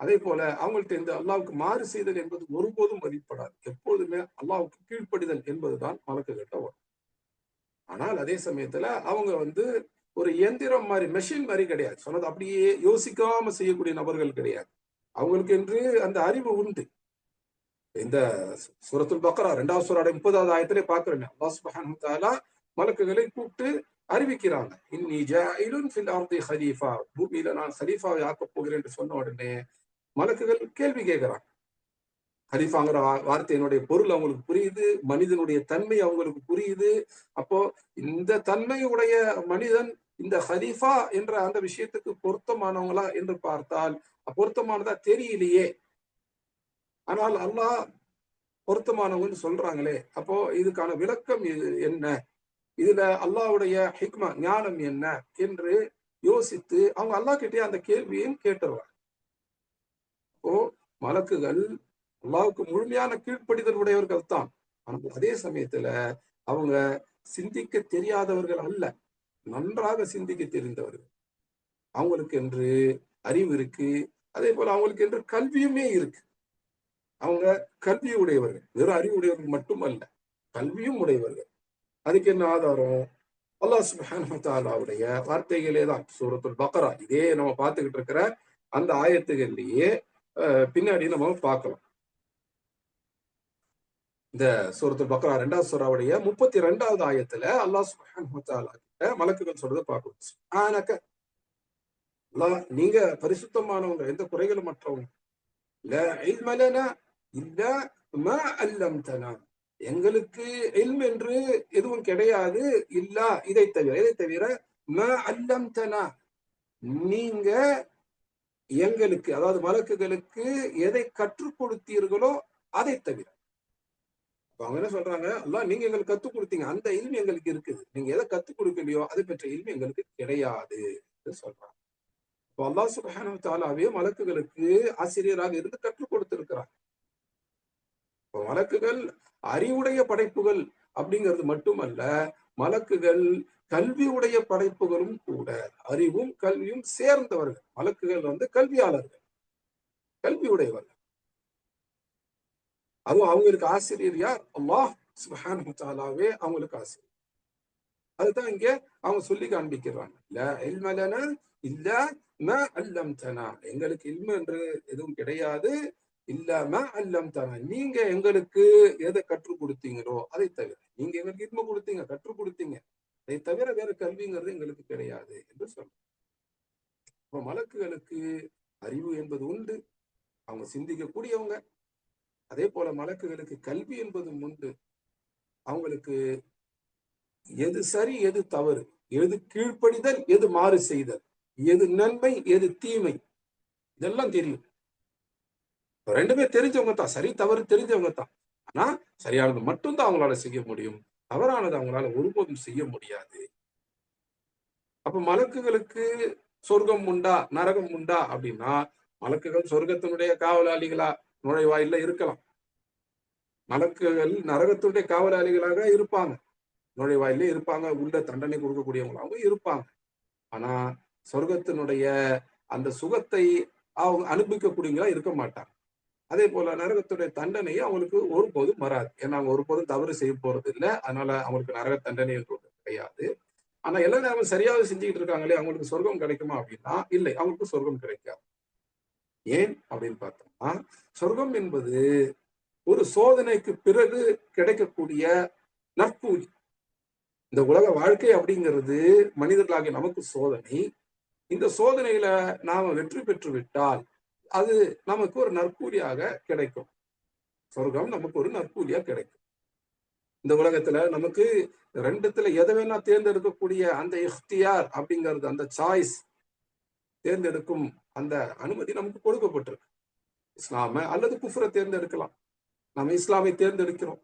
அதே போல அவங்கள்ட்ட இருந்து அல்லாஹ்வுக்கு மாறு செய்தல் என்பது ஒருபோதும் வெளிப்படாது. எப்போதுமே அல்லாஹ்வுக்கு கீழ்ப்படிதல் என்பதுதான் மலக்குகள்ட்ட வரும். ஆனால் அதே சமயத்துல அவங்க ஒரு இயந்திரம் மாதிரி, மெஷின் மாதிரி கிடையாது. சொன்னது அப்படியே யோசிக்காம செய்யக்கூடிய நபர்கள் கிடையாது. அவங்களுக்கு என்று அந்த அறிவு உண்டு. இந்த சூரத்துல் பக்ரா 2வது சூரா 30வது ஆயத்திலே பார்க்கிறோமே, அல்லாஹ் சுப்ஹானஹு வ தஆலா மலக்குகளை கூப்பிட்டு அறிவிக்கிறாங்க. இன்னி ஜாயிலுன் ஃபில் அர்தி ஹலீஃபா, பூமியில நான் ஹலீஃபாவை ஆக்கப் போகிறேன் என்று சொன்ன உடனே மலக்குகள் கேள்வி கேட்கிறாங்க. ஹலீஃபாங்கிற வார்த்தையினுடைய பொருள் அவங்களுக்கு புரியுது, மனிதனுடைய தன்மை அவங்களுக்கு புரியுது. அப்போ இந்த தன்மையுடைய மனிதன் இந்த ஹலீஃபா என்ற அந்த விஷயத்துக்கு பொருத்தமானவங்களா என்று பார்த்தால் பொருத்தமானதா தெரியலையே. ஆனால் அல்லாஹ் பொருத்தமானவங்கன்னு சொல்றாங்களே, அப்போ இதுக்கான விளக்கம் என்ன? இதுல அல்லாஹ்வுடைய ஹிக்மா, ஞானம் என்ன என்று யோசித்து அவங்க அல்லாஹ் கிட்டே அந்த கேள்வியையும் கேட்டுருவாங்க. இப்போ மலக்குகள் அல்லாஹ்வுக்கு முழுமையான கீழ்ப்படிதல் உடையவர்கள் தான். ஆனால் அதே சமயத்துல அவங்க சிந்திக்க தெரியாதவர்கள் அல்ல, நன்றாக சிந்திக்க தெரிந்தவர்கள். அவங்களுக்கு என்று அறிவு இருக்கு. அதே போல அவங்களுக்கு என்று கல்வியுமே இருக்கு. அவங்க கல்வி உடையவர்கள், வெறும் அறிவு உடையவர்கள் மட்டுமல்ல, கல்வியும் உடையவர்கள். அதுக்கு என்ன ஆதாரம்? அல்லாஹ் சுப்ஹானஹு வ தஆலாவுடைய வார்த்தைகளே தான். சூரத்துல் பக்ரா, இதே நம்ம பார்த்துக்கிட்டு இருக்கிற அந்த ஆயத்துகள்லயே பின்னாடி நம்ம பார்க்கலாம். இந்த சூரத்துல் பக்ரா 2வது சூராவுடைய 32வது ஆயத்துல அல்லாஹ் சுப்ஹானஹு வ தஆலா கிட்ட மலக்குகள் சொல்றதை பார்க்கணும். சுப்ஹானக, அல்லாஹ் நீங்க பரிசுத்தமானவங்க, எந்த குறைகளும் மற்றவங்க. லா இல்ம லனா இல்லா மா அல்லம்தனா, எங்களுக்கு இல்ம் என்று எதுவும் கிடையாது, இல்லா இதை தவிர. இதை தவிர மா அல்லம்தனா, நீங்க எங்களுக்கு, அதாவது மலக்குகளுக்கு எதை கற்றுக் கொடுத்தீர்களோ அதை தவிர. அவங்க என்ன சொல்றாங்க, அல்லாஹ் நீங்க எங்களுக்கு கத்துக் கொடுத்தீங்க, அந்த இல்மு எங்களுக்கு இருக்குது, நீங்க எதை கத்துக் கொடுக்கலையோ அதை பற்ற இல்மு எங்களுக்கு கிடையாது என்று சொல்றாங்க. இப்போ அல்லாஹ் சுப்ஹானஹு வ தஆலாவே மலக்குகளுக்கு ஆசிரியராக இருந்து கற்றுக் கொடுத்திருக்கிறார். இப்போ மலக்குகள் அறிவுடைய படைப்புகள் அப்படிங்கிறது மட்டுமல்ல, மலக்குகள் கல்வியுடைய படைப்புகளும் கூட. அறிவும் கல்வியும் சேர்ந்தவர்கள் மலக்குகள். கல்வியாளர்கள், கல்வி உடையவர்கள். அதுவும் அவங்களுக்கு ஆசிரியர் யார்? அல்லாஹ் சுப்ஹானஹு வ தஆலாவே அவங்களுக்கு ஆசிரியர். அதுதான் இங்க அவங்க சொல்லி காண்பிக்கிறாங்க. லா இல்ம லனா இல்லா மா அல்லம்தனா, எங்களுக்கு இல்மு என்று எதுவும் கிடையாது, இல்லா மா அல்லம்தனா, நீங்க எங்களுக்கு எதை கற்றுக் கொடுத்தீங்களோ அதை தவிர. நீங்க எங்களுக்கு இல்மு கொடுத்தீங்க, கற்றுக் கொடுத்தீங்க, அதை தவிர வேற கல்விங்கிறது எங்களுக்கு கிடையாது என்று சொல்றோம். இப்போ மலக்குகளுக்கு அறிவு என்பது உண்டு, அவங்க சிந்திக்கக்கூடியவங்க. அதே போல மலக்குகளுக்கு கல்வி என்பதும் உண்டு. அவங்களுக்கு எது சரி எது தவறு, எது கீழ்ப்படிதல் எது மாறு செய்தல், எது நன்மை எது தீமை, இதெல்லாம் தெரியும். ரெண்டுமே தெரிஞ்சவங்க தான், சரி தவறு தெரிஞ்சவங்க தான். ஆனா சரியானது மட்டும்தான் அவங்களால செய்ய முடியும், தவறானது அவங்களால ஒருபோதும் செய்ய முடியாது. அப்ப மலக்குகளுக்கு சொர்க்கம் உண்டா நரகம் உண்டா அப்படின்னா, மலக்குகள் சொர்க்கத்தினுடைய காவலாளிகளா நுழைவாயில இருக்கலாம், மலக்குகள் நரகத்துடைய காவலாளிகளாக இருப்பாங்க, நுழைவாயிலே இருப்பாங்க, உள்ள தண்டனை கொடுக்கக்கூடியவங்களாகவும் இருப்பாங்க. ஆனா சொர்க்கத்தினுடைய அந்த சுகத்தை அவங்க அனுபவிக்கக்கூடியவங்களா இருக்க மாட்டாங்க. அதே போல நரகத்துடைய தண்டனை அவங்களுக்கு ஒருபோதும் வராது. ஏன்னா அவங்க ஒருபோதும் தவறு செய்ய போறது இல்லை, அதனால அவங்களுக்கு நரக தண்டனை கிடையாது. ஆனா எல்லா நேரமும் சரியாக செஞ்சுக்கிட்டு இருக்காங்களே, அவங்களுக்கு சொர்க்கம் கிடைக்குமா அப்படின்னா இல்லை, அவங்களுக்கு சொர்க்கம் கிடைக்காது. ஏன் அப்படின்னு பார்த்தோம்னா, சொர்க்கம் என்பது ஒரு சோதனைக்கு பிறகு கிடைக்கக்கூடிய நற்கூலி. இந்த உலக வாழ்க்கை அப்படிங்கிறது மனிதர்களாகிய நமக்கு சோதனை. இந்த சோதனையில நாம வெற்றி பெற்று விட்டால் அது நமக்கு ஒரு நற்கூலியாக கிடைக்கும். சொர்க்கம் நமக்கு ஒரு நற்கூலியா கிடைக்கும். இந்த உலகத்துல நமக்கு ரெண்டுத்துல எதை வேணா தேர்ந்தெடுக்கக்கூடிய அந்த இஃப்தியார் அப்படிங்கிறது, அந்த சாய்ஸ், தேர்ந்தெடுக்கும் அந்த அனுமதி நமக்கு கொடுக்கப்பட்டிருக்கு. இஸ்லாம அல்லது குஃப்ரை தேர்ந்தெடுக்கலாம். நம்ம இஸ்லாமை தேர்ந்தெடுக்கிறோம்.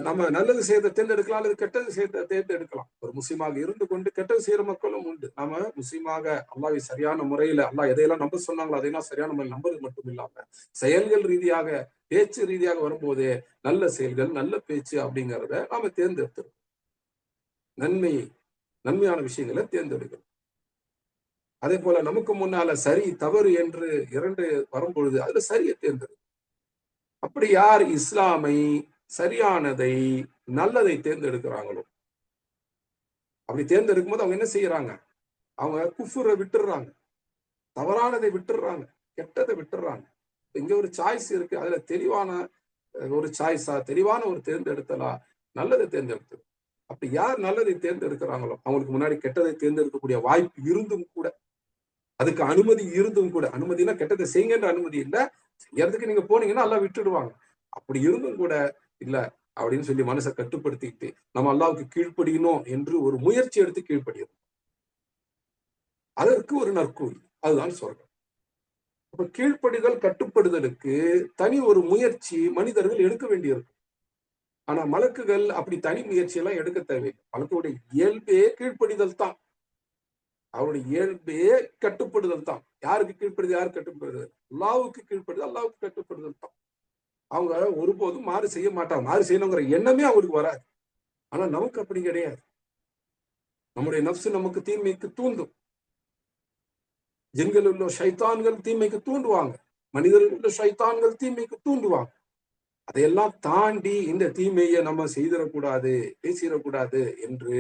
நம்ம நல்லது செய்யறதை தேர்ந்தெடுக்கலாம் அல்லது கெட்டது செய்யறதை தேர்ந்தெடுக்கலாம். ஒரு முஸ்லீமாக இருந்து கொண்டு கெட்டது செய்யற மக்களும் உண்டு. நாம முஸ்லீமாக அல்லாஹ்வை சரியான முறையில, அல்லாஹ் எதையெல்லாம் நம்ப சொன்னாங்களோ அதையெல்லாம் சரியான முறையில் நம்புறது மட்டும் இல்லாம, செயல்கள் ரீதியாக, பேச்சு ரீதியாக வரும்போதே நல்ல செயல்கள் நல்ல பேச்சு அப்படிங்கிறத நாம தேர்ந்தெடுத்துருக்கோம். நன்மையான விஷயங்களை தேர்ந்தெடுக்கிறோம். அதே போல நமக்கு முன்னால சரி தவறு என்று இரண்டு வரும்பொழுது அதுல சரியை தேர்ந்தெடுக்கும். அப்படி யார் இஸ்லாமை, சரியானதை, நல்லதை தேர்ந்தெடுக்கிறாங்களோ, அப்படி தேர்ந்தெடுக்கும் போது அவங்க என்ன செய்யறாங்க, அவங்க குஃப்ரை விட்டுடுறாங்க, தவறானதை விட்டுடுறாங்க, கெட்டதை விட்டுடுறாங்க. இங்க ஒரு சாய்ஸ் இருக்கு, அதுல தெளிவான ஒரு சாய்ஸா, தெளிவான ஒரு தேர்ந்தெடுத்தலா நல்லதை தேர்ந்தெடுத்து. அப்ப யார் நல்லதை தேர்ந்தெடுக்கிறாங்களோ அவங்களுக்கு முன்னாடி கெட்டதை தேர்ந்தெடுக்கக்கூடிய வாய்ப்பு இருந்தும் கூட, அதுக்கு அனுமதி இருந்தும் கூட, அனுமதினா கெட்டதை செய்யுங்கன்ற அனுமதி இல்ல, செய்யறதுக்கு நீங்க போனீங்கன்னா எல்லாம் விட்டுடுவாங்க. அப்படி இருந்தும் கூட இல்ல அப்படின்னு சொல்லி மனசை கட்டுப்படுத்திக்கிட்டு நம்ம அல்லாஹ்வுக்கு கீழ்ப்படியணும் என்று ஒரு முயற்சி எடுத்து கீழ்ப்படியணும், அதற்கு ஒரு நற்கூலி, அதுதான் சொர்க்கம். அப்ப கீழ்ப்படிதல் கட்டுப்படுதலுக்கு தனி ஒரு முயற்சி மனிதர்கள் எடுக்க வேண்டியிருக்கும். ஆனா மலக்குகள் அப்படி தனி முயற்சி எல்லாம் எடுக்க தேவையில்லை. மலக்குடைய இயல்பே கீழ்ப்படிதல் தான், அவருடைய இயல்பே கட்டுப்படுதல் தான். யாருக்கு கீழ்ப்படுது, யாருக்கு கட்டுப்படுதல்? அல்லாஹ்வுக்கு கீழ்ப்படுது, அல்லாஹ்வுக்கு கட்டுப்படுதல் தான். அவங்க ஒருபோதும் மாறு செய்ய மாட்டாங்க, மாறு செய்யணுங்கிற எண்ணமே அவங்களுக்கு வராது. ஆனா நமக்கு அப்படி கிடையாது. நம்முடைய நப்சு நமக்கு தீமைக்கு தூண்டும். ஜின்கள் உள்ள ஷைத்தான்கள் தீமைக்கு தூண்டுவாங்க, மனிதர்கள் உள்ள ஷைத்தான்கள் தீமைக்கு தூண்டுவாங்க. அதையெல்லாம் தாண்டி இந்த தீமையை நம்ம செய்திடக்கூடாது, பேசிடக்கூடாது என்று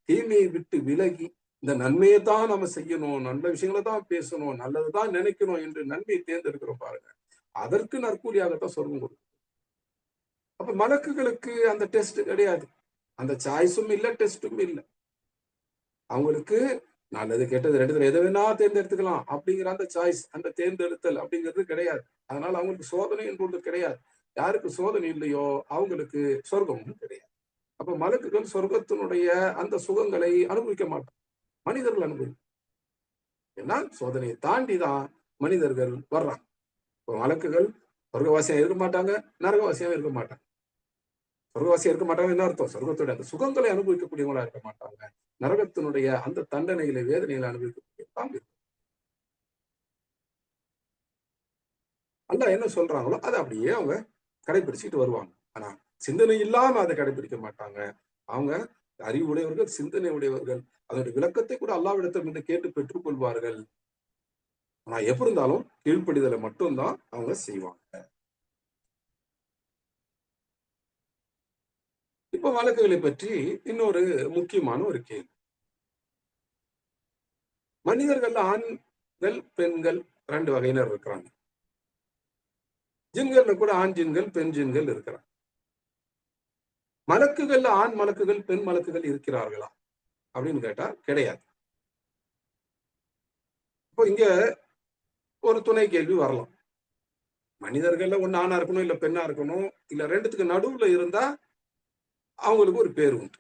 தீமையை விட்டு விலகி இந்த நன்மையை தான் நம்ம செய்யணும், நல்ல விஷயங்களை தான் பேசணும், நல்லதுதான் நினைக்கணும் என்று நன்மையை தேர்ந்தெடுக்கிறோம் பாருங்க. அதற்கு நற்கூலியாகத்தான் சொர்க்கம் கொடுக்கும். அப்ப மலக்குகளுக்கு அந்த டெஸ்ட் கிடையாது, அந்த சாய்ஸும் இல்லை, டெஸ்டும் இல்லை. அவங்களுக்கு நல்லது கெட்டது ரெண்டுத்துல எதை வேணா தேர்ந்தெடுத்துக்கலாம் அப்படிங்கிற அந்த சாய்ஸ், அந்த தேர்ந்தெடுத்தல் அப்படிங்கிறது கிடையாது. அதனால அவங்களுக்கு சோதனை என்று ஒன்று கிடையாது. யாருக்கு சோதனை இல்லையோ அவங்களுக்கு சொர்க்கமும் கிடையாது. அப்ப மலக்குகள் சொர்க்கத்தினுடைய அந்த சுகங்களை அனுபவிக்க மாட்டாங்க, மனிதர்கள் அனுபவிக்கும். ஏன்னா சோதனையை தாண்டிதான் மனிதர்கள் வர்றாங்க. இப்போ மலக்குகள் சொர்க்கவாசியா இருக்க மாட்டாங்க, நரகவாசியாவும் இருக்க மாட்டாங்க. சொர்க்கவாசியா இருக்க மாட்டாங்க என்ன அர்த்தம்? சொர்க்கத்துடைய அந்த சுகங்களை அனுபவிக்கக்கூடியவங்களா இருக்க மாட்டாங்க, நரகத்தினுடைய அந்த தண்டனைகளை வேதனைகளை அனுபவிக்கக்கூடியதான் இருக்கும். அல்லாஹ் என்ன சொல்றாங்களோ அதை அப்படியே அவங்க கடைபிடிச்சிட்டு வருவாங்க. ஆனா சிந்தனை இல்லாம அதை கடைபிடிக்க மாட்டாங்க. அவங்க அறிவுடையவர்கள், சிந்தனை உடையவர்கள், அதனுடைய விளக்கத்தை கூட அல்லாஹ்விடத்திலிருந்து கேட்டு பெற்றுக் கொள்வார்கள். ஆனா எப்படி இருந்தாலும் கீழ்ப்படிதலை மட்டும்தான் அவங்க செய்வாங்க. இப்ப வழக்குகளை பற்றி இன்னொரு முக்கியமான ஒரு கேள்வி. மனிதர்கள் ஆண்கள் பெண்கள் 2 வகையினர் இருக்கிறாங்க. ஜின்கள்ல கூட ஆண் ஜின்கள் பெண் ஜின்கள் இருக்கிறாங்க. மலக்குகள்ல ஆண் மலக்குகள் பெண் மலக்குகள் இருக்கிறார்களா அப்படின்னு கேட்டா கிடையாது. இப்போ இங்க ஒரு துணை கேள்வி வரலாம். மனிதர்கள்ல ஒண்ணு ஆணா இருக்கணும், இல்ல பெண்ணா இருக்கணும், இல்ல ரெண்டுத்துக்கு நடுவுல இருந்தா அவங்களுக்கு ஒரு பேர் உண்டு.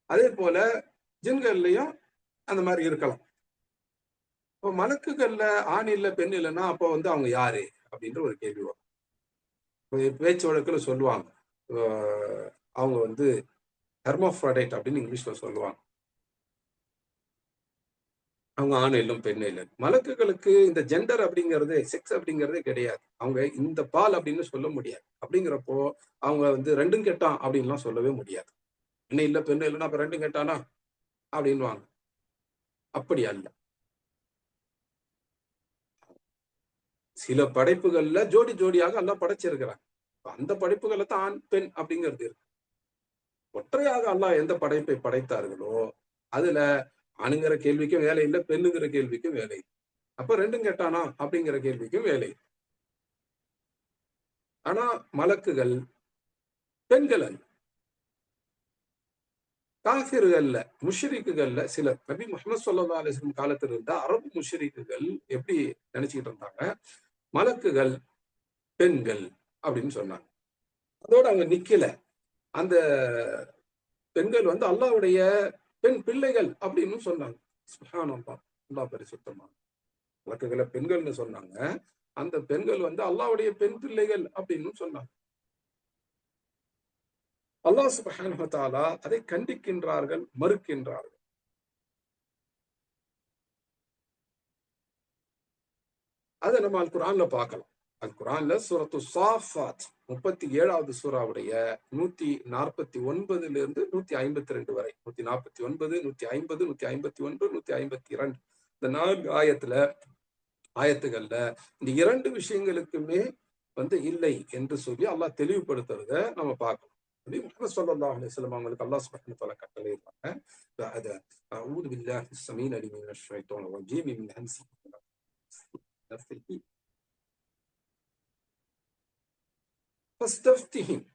அதே போல ஜின்கள்லயும் அந்த மாதிரி இருக்கலாம். இப்போ மலக்குகள்ல ஆண் இல்ல பெண் இல்லைன்னா அப்போ அவங்க யாரு அப்படின்ற ஒரு கேள்வி வரும். பேச்சு வழக்குல சொல்லுவாங்க, அவங்க ஹெர்மோஃப்ரோடைட் அப்படின்னு இங்கிலீஷ்ல சொல்லுவாங்க. அவங்க ஆண் இல்லம் பெண் இல்லை. மலக்குகளுக்கு இந்த ஜெண்டர் அப்படிங்கிறது, செக்ஸ் அப்படிங்கிறதே கிடையாது. அவங்க இந்த பால் அப்படின்னு சொல்ல முடியாது. அப்படிங்கிறப்போ அவங்க ரெண்டும் கெட்டான் அப்படின்லாம் சொல்லவே முடியாது. என்ன இல்ல பெண்ணு இல்லைன்னா அப்ப ரெண்டும் கெட்டானா அப்படின்வாங்க. அப்படி அல்ல. சில படைப்புகள்ல ஜோடி ஜோடியாக எல்லாம் படைச்சிருக்கிறாங்க. அந்த படைப்புகளை தான் ஆண் பெண் அப்படிங்கிறது இருக்கு. ஒற்றையாக அல்லாஹ் எந்த படைப்பை படைத்தார்களோ அதுல ஆணுங்கிற கேள்விக்கும் வேலை இல்லை, பெண்ணுங்கிற கேள்விக்கும் வேலை இல்லை. அப்ப ரெண்டும் கெட்டானா அப்படிங்கிற கேள்விக்கும் வேலை. ஆனா மலக்குகள் பெண்கள் அல்ல. காஃபிர்கள்ல முஷ்ரிக்குகள்ல சிலர், நபி முஹம்மது ஸல்லல்லாஹு அலைஹி வஸல்லம் காலத்தில் இருந்த அரபு முஷ்ரிக்குகள் எப்படி நினைச்சுக்கிட்டு இருந்தாங்க, மலக்குகள் பெண்கள் அப்படின்னு சொன்னாங்க. அதோட அவங்க நிக்கல. அந்த பெண்கள் அல்லாஹ்வுடைய பெண் பிள்ளைகள் அப்படின்னு சொன்னாங்க. சுப்ஹானல்லாஹ், அல்லாஹ் பரிசுத்தமா. மலக்குகளை பெண்கள்னு சொன்னாங்க. அந்த பெண்கள் அல்லாஹ்வுடைய பெண் பிள்ளைகள் அப்படின்னு சொன்னாங்க. அல்லாஹ் சுப்ஹானஹு வ தஆலா அதை கண்டிக்கின்றார்கள், மறுக்கின்றார்கள். அதை நம்ம அல் குர்ஆன்ல பார்க்கலாம். அல் குர்ஆன்ல சூரத்து ஸாஃபாத் 37வது சூராவுடைய 149 இருந்து 152 வரை, 149, 150, 151, 152 இந்த 4 ஆயத்துகள்ல இந்த 2 விஷயங்களுக்குமே இல்லை என்று சொல்லி அல்லாஹ் தெளிவுபடுத்துறத நம்ம பார்க்கலாம். முஹம்மது ஸல்லல்லாஹு அலைஹி வஸல்லம் அவங்களுக்கு அல்லாஹ் சுப்ஹானஹு வ தஆலா கட்டளையிடுறாங்க, அஊது பில்லாஹி ஸமீஇல் அலீம் மினஷ் ஷைத்தானிர் ரஜீம் மின் ஹம்ஸிஹி வ நஃப்ஸிஹி ஃபஸ்தஃப்திஹிம்.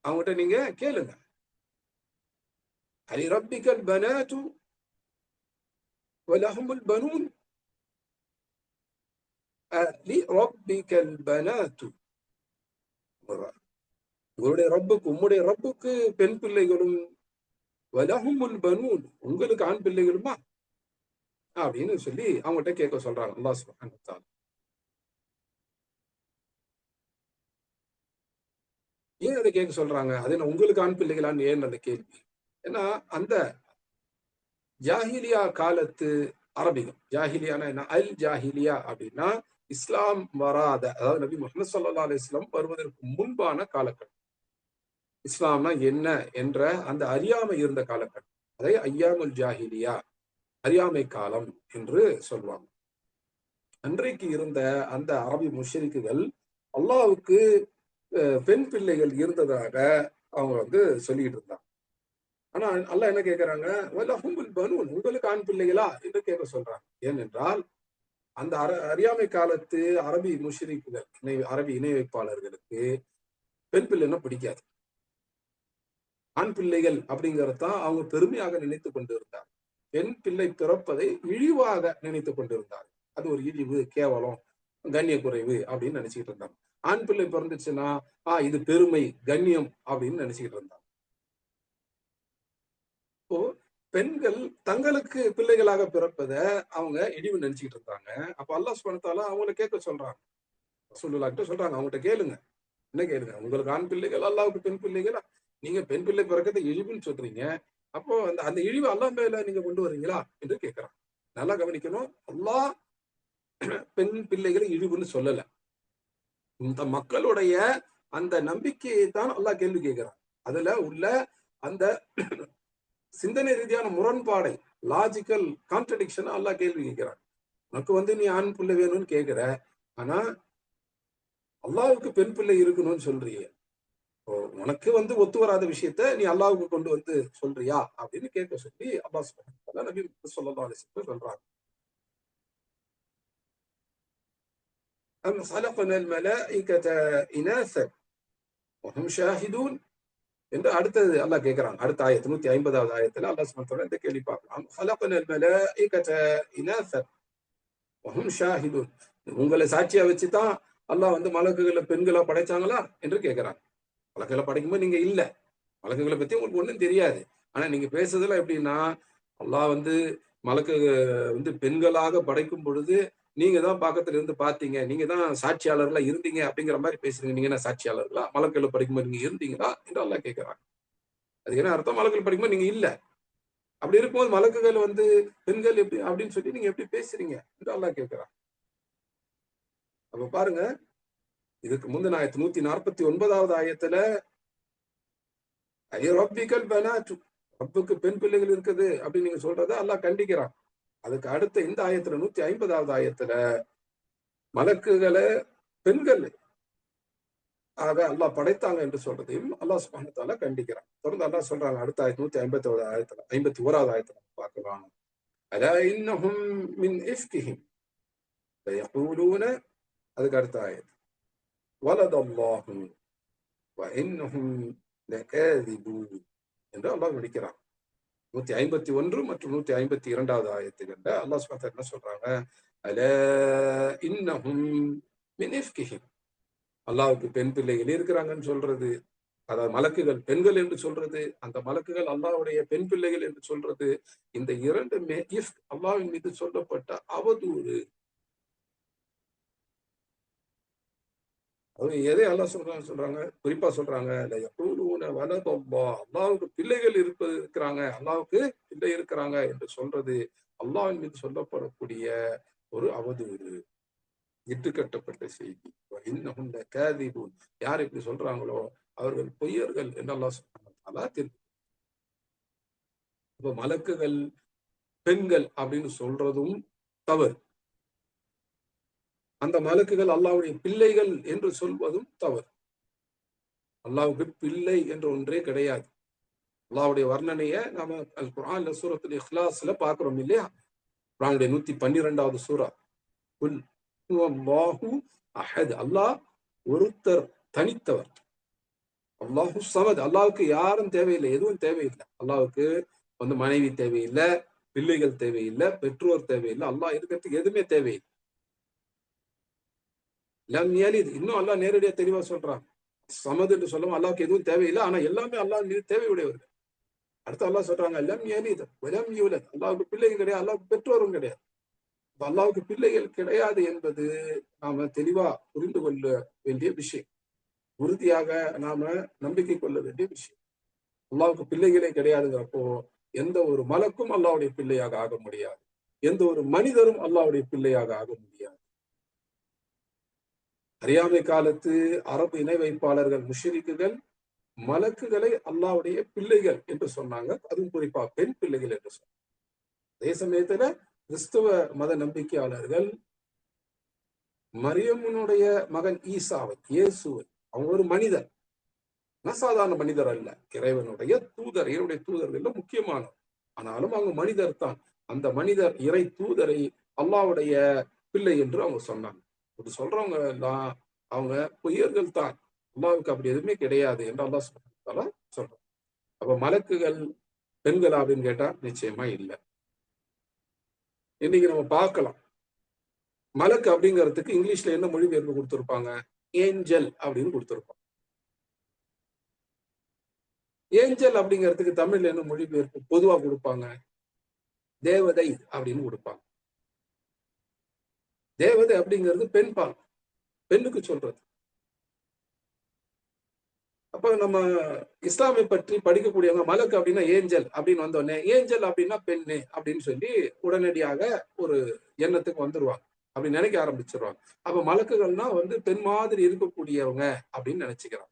அவங்ககிட்ட நீங்க கேளுங்க. அலி ரப்பிக்கல் பனாத்து வ லஹுமுல் பனூன். அலி ரப்பிக்கல் பனாத்து, உங்களுடைய ரப்புக்கு, உம்முடைய ரப்புக்கு பெண் பிள்ளைகளும், வலஹுமுல் பனூன், உங்களுக்கு ஆண் பிள்ளைகளுமா அப்படின்னு சொல்லி அவங்ககிட்ட கேட்க சொல்றாங்க அல்லாஹ் சுப்ஹானஹு வ தஆலா. ஏன் அதை கேட்க சொல்றாங்க? அது என்ன உங்களுக்கு ஆண் பிள்ளைகளான்னு ஏன் அந்த கேள்வி? ஏன்னா அந்த ஜாஹிலியா காலத்து அரபிகள், ஜாஹிலியானா என்ன, அல் ஜாஹிலியா அப்படின்னா இஸ்லாம் வராத, அதாவது நபி முஹம்மது ஸல்லல்லாஹு அலைஹி வஸல்லம் வருவதற்கு முன்பான காலகட்டம். இஸ்லாம்னா என்ன என்ற அந்த அறியாமை இருந்த காலகட்டம். அதை ஐயாமுல் ஜாஹிலியா, அறியாமை காலம் என்று சொல்வாங்க. அன்றைக்கு இருந்த அந்த அரபி முஷ்ரிக்குகள் அல்லாஹ்வுக்கு பெண் பிள்ளைகள் இருந்ததாக அவங்க சொல்லிட்டு இருந்தாங்க. ஆனா அல்லாஹ் என்ன கேட்கிறாங்க, வலஹுமுல் பனூன், உங்களுக்கு ஆண் பிள்ளைகளா என்று கேட்க சொல்றாங்க. ஏனென்றால் அந்த அறியாமை காலத்து அரபி முஷ்ரிக்குகள், அரபி இணை வைப்பாளர்களுக்கு பெண் பிள்ளைன்னா பிடிக்காது. ஆண் பிள்ளைகள் அப்படிங்கறதான் அவங்க பெருமையாக நினைத்துக் கொண்டிருந்தார். பெண் பிள்ளை பிறப்பதை இழிவாக நினைத்துக் கொண்டிருந்தார். அது ஒரு இழிவு, கேவலம், கண்ணிய குறைவு அப்படின்னு நினைச்சுக்கிட்டு இருந்தாங்க. ஆண் பிள்ளை பிறந்துச்சுன்னா இது பெருமை, கண்ணியம் அப்படின்னு நினைச்சுக்கிட்டு இருந்தாங்க. இப்போ பெண்கள் தங்களுக்கு பிள்ளைகளாக பிறப்பத அவங்க இழிவு நினைச்சுக்கிட்டு இருந்தாங்க. அப்ப அல்லாஹ் சுப்ஹானஹு வ தஆலா அவங்களை கேட்க சொல்றாங்க. ரசூலுல்லாஹ் கிட்ட சொல்றாங்க, அவங்ககிட்ட கேளுங்க. என்ன கேளுங்க? உங்களுக்கு ஆண் பிள்ளைகள், அல்லாஹ்வுக்கு பெண் பிள்ளைகளா? நீங்க பெண் பிள்ளை பிறக்கத்தை இழிவுன்னு சொல்றீங்க. அப்போ அந்த அந்த இழிவு அல்லாஹ் மேல நீங்க கொண்டு வர்றீங்களா என்று கேட்கிறான். நல்லா கவனிக்கணும். அல்லாஹ் பெண் பிள்ளைகளை இழிவுன்னு சொல்லல. இந்த மக்களுடைய அந்த நம்பிக்கையை தான் அல்லாஹ் கேள்வி கேட்கிறான். அதுல உள்ள அந்த சிந்தனை ரீதியான முரண்பாடை, லாஜிக்கல் கான்ட்ரடிக்ஷன் அல்லாஹ் கேள்வி கேட்கிறான். உனக்கு நீ ஆண் பிள்ளை வேணும்னு கேட்கிற, ஆனா அல்லாஹ்வுக்கு பெண் பிள்ளை இருக்கணும்னு சொல்றியே. உனக்கு ஒத்து வராத விஷயத்த நீ அல்லாஹ்வுக்கு கொண்டு சொல்றியா அப்படின்னு கேட்க சொல்லி அல்லாஹ் சுப்ஹானஹு வ தஆலா நபி ஸல்லல்லாஹு அலைஹி வஸல்லம் சொல்றாங்க. அம் ஸலக்னல் மலாயிகத இனாஸா வஹும் ஷாஹிதூன் என்று அடுத்தது அல்லாஹ் கேட்கிறாங்க. அடுத்த ஆயத் 150வது ஆயத்துல அல்லாஹ் சுப்ஹானஹு வ தஆலா இந்த கேள்வி பார்க்கலாம். ஸலக்னல் மலாயிகத இனாஸா வஹும் ஷாஹிதூன், உங்களை சாட்சியா வச்சுதான் அல்லாஹ் மலக்குகளை பெண்களா படைச்சாங்களா என்று கேட்கிறாங்க. மலக்குகளை படைக்கும்போது நீங்க இல்ல, மலக்குகளை பத்தி உங்களுக்கு ஒண்ணும் தெரியாது. ஆனா நீங்க பேசுறதுல எப்படின்னா, அல்லாஹ் மலக்கு பெண்களாக படைக்கும் பொழுது நீங்க தான் பக்கத்துல இருந்து பாத்தீங்க, நீங்க தான் சாட்சியாளர்களா இருந்தீங்க அப்படிங்கிற மாதிரி பேசுறீங்க. நீங்க என்ன சாட்சியாளர்களா? மலக்குகளை படிக்கும்போது நீங்க இருந்தீங்களா என்று அல்லாஹ் கேட்கிறாங்க. அது என்ன அர்த்தம்? மலக்குகள் படிக்கும்போது நீங்க இல்ல. அப்படி இருக்கும்போது மலக்குகள் பெண்கள் எப்படி அப்படின்னு சொல்லி நீங்க எப்படி பேசுறீங்க என்று அல்லாஹ் கேட்கிறான். அப்ப பாருங்க, இதுக்கு முந்தின ஆயத்து 149வது ஆயத்துல ரப்பிக்கல் பனாத்து, ரப்புக்கு பெண் பிள்ளைகள் இருக்குது அப்படின்னு நீங்க சொல்றத அல்லாஹ் கண்டிக்கிறான். அதுக்கு அடுத்த இந்த ஆயத்துல 150வது ஆயத்துல மலக்குகளை பெண்கள் ஆக அல்லாஹ் படைத்தாங்க என்று சொல்றதையும் அல்லாஹ் சுப்ஹானஹு வ தஆலா கண்டிக்கிறான். தொடர்ந்து அல்லாஹ் சொல்றாங்க அடுத்த ஆயத்து 151வது ஆயத்துல 51வது ஆயத்துல பார்க்கலாம். அலா இன்னஹும் மின் இஃப்கிஹிம் லயகூலூன, அதுக்கு அடுத்த ஆயத் வலதல்லாஹு வ இன்னஹும் லகாதிபூன் என்று அல்லாஹ் முடிக்கிறான். 151 மற்றும் 152வது ஆயத்துகள்ல அல்லாஹ் சுப்ஹானஹு வ தஆலா என்ன சொல்றாங்க? அலா இன்னஹும் மின் இஃப்கிஹிம், அல்லாஹ்வுக்கு பெண் பிள்ளைகள் இருக்கிறாங்கன்னு சொல்றது, அதாவது மலக்குகள் பெண்கள் என்று சொல்றது, அந்த மலக்குகள் அல்லாஹ்வுடைய பெண் பிள்ளைகள் என்று சொல்றது, இந்த இரண்டுமே அல்லாஹ்வின் மீது சொல்லப்பட்ட அவதூறு. அவங்க எதை அல்லாஹ் சொல்றாங்க குறிப்பா சொல்றாங்க, அல்லாஹ்வுக்கு பிள்ளைகள் இருக்கிறாங்க, அல்லாஹ்வுக்கு பிள்ளை இருக்கிறாங்க என்று சொல்றது அல்லாஹ்வின் மீது சொல்லப்படக்கூடிய ஒரு அவதூறு, இட்டுக்கட்டப்பட்ட செய்தி. இன்னஹும் லகாதிபூன், யார் இப்படி சொல்றாங்களோ அவர்கள் பொய்யர்கள் என்று அல்லாஹ் சுப்ஹானஹு வ தஆலா தெரிவிக்கிறார். இப்ப மலக்குகள் பெண்கள் அப்படின்னு சொல்றதும் தவறு, அந்த மலக்குகள் அல்லாஹ்வுடைய பிள்ளைகள் என்று சொல்வதும் தவறு. அல்லாஹ்வுக்கு பிள்ளை என்ற ஒன்றே கிடையாது. அல்லாஹ்வுடைய வர்ணனையை நாம அல் குர்ஆன்ல சூரத்துல் இக்லாஸ்ல பார்க்கிறோம் இல்லையா? குர்ஆனுடைய 112வது சூரா. குல் ஹுவல்லாஹு அஹத், அல்லாஹ் ஒருத்தர், தனித்தவர். அல்லாஹு ஸமத், அல்லாஹ்வுக்கு யாரும் தேவையில்லை, எதுவும் தேவையில்லை. அல்லாஹ்வுக்கு மனைவி தேவையில்லை, பிள்ளைகள் தேவையில்லை, பெற்றோர் தேவையில்லை, அல்லாஹ் இருக்கிறதுக்கு எதுவுமே தேவையில்லை. லம் யலித், இன்னும் அல்லாஹ் நேரடியா தெளிவா சொல்றான். சமது என்று சொல்லும் அல்லாஹ்வுக்கு எதுவும் தேவையில்லை, ஆனா எல்லாமே அல்லாஹ் மீது தேவையுடையவர்கள். அடுத்து அல்லாஹ் சொல்றாங்க லம் யலித் வலம் யூலத், அல்லாஹ்வுக்கு பிள்ளைகள் கிடையாது, அல்லாஹ்வுக்கு பெற்றோரும் கிடையாது. அல்லாஹ்வுக்கு பிள்ளைகள் கிடையாது என்பது நாம தெளிவா புரிந்து கொள்ள வேண்டிய விஷயம், உறுதியாக நாம நம்பிக்கை கொள்ள வேண்டிய விஷயம். அல்லாஹ்வுக்கு பிள்ளைகளே கிடையாதுங்கிறப்போ எந்த ஒரு மலக்கும் அல்லாஹ்வுடைய பிள்ளையாக ஆக முடியாது, எந்த ஒரு மனிதரும் அல்லாஹ்வுடைய பிள்ளையாக ஆக முடியாது. அறியாமை காலத்து அரபு இணை வைப்பாளர்கள் முஷ்ரிக்குகள் மலக்குகளை அல்லாஹ்வுடைய பிள்ளைகள் என்று சொன்னாங்க, அதுவும் குறிப்பா பெண் பிள்ளைகள் என்று சொன்னாங்க. அதே சமயத்துல கிறிஸ்துவ மத நம்பிக்கையாளர்கள் மரியம்மனுடைய மகன் ஈசாவை, இயேசுவை, அவங்க ஒரு மனிதர், சாதாரண மனிதர் அல்ல, இறைவனுடைய தூதர், இறைவனுடைய தூதர்கள் முக்கியமானவர். ஆனாலும் அவங்க மனிதர் தான். அந்த மனிதர் இறை தூதரை அல்லாஹ்வுடைய பிள்ளை என்று அவங்க சொன்னாங்க. அப்படி சொல்றவங்க எல்லாம் அவங்க பொய்யர்கள் தான். அல்லாஹ்வுக்கு அப்படி எதுவுமே கிடையாது என்று அல்லாஹ் சொல்றாங்க. அப்ப மலக்குகள் பெண்கள் அப்படின்னு கேட்டா நிச்சயமா இல்லை. இன்னைக்கு நம்ம பார்க்கலாம், மலக்கு அப்படிங்கிறதுக்கு இங்கிலீஷ்ல என்ன மொழிபெயர்ப்பு கொடுத்திருப்பாங்க? ஏஞ்சல் அப்படின்னு கொடுத்திருப்பாங்க. ஏஞ்சல் அப்படிங்கிறதுக்கு தமிழ்ல என்ன மொழிபெயர்ப்பு பொதுவா கொடுப்பாங்க? தேவதை அப்படின்னு கொடுப்பாங்க. தேவதை அப்படிங்கிறது பெண் பால், பெண்ணுக்கு சொல்றது. அப்ப நம்ம இஸ்லாமை பற்றி படிக்கக்கூடியவங்க மலக்கு அப்படின்னா ஏஞ்சல் அப்படின்னு வந்தோடனே ஏஞ்சல் அப்படின்னா பெண்ணு அப்படின்னு சொல்லி உடனடியாக ஒரு எண்ணத்துக்கு வந்துருவாங்க, அப்படி நினைக்க ஆரம்பிச்சிருவாங்க. அப்ப மலக்குகள்னா பெண் மாதிரி இருக்கக்கூடியவங்க அப்படின்னு நினைச்சுக்கிறாங்க.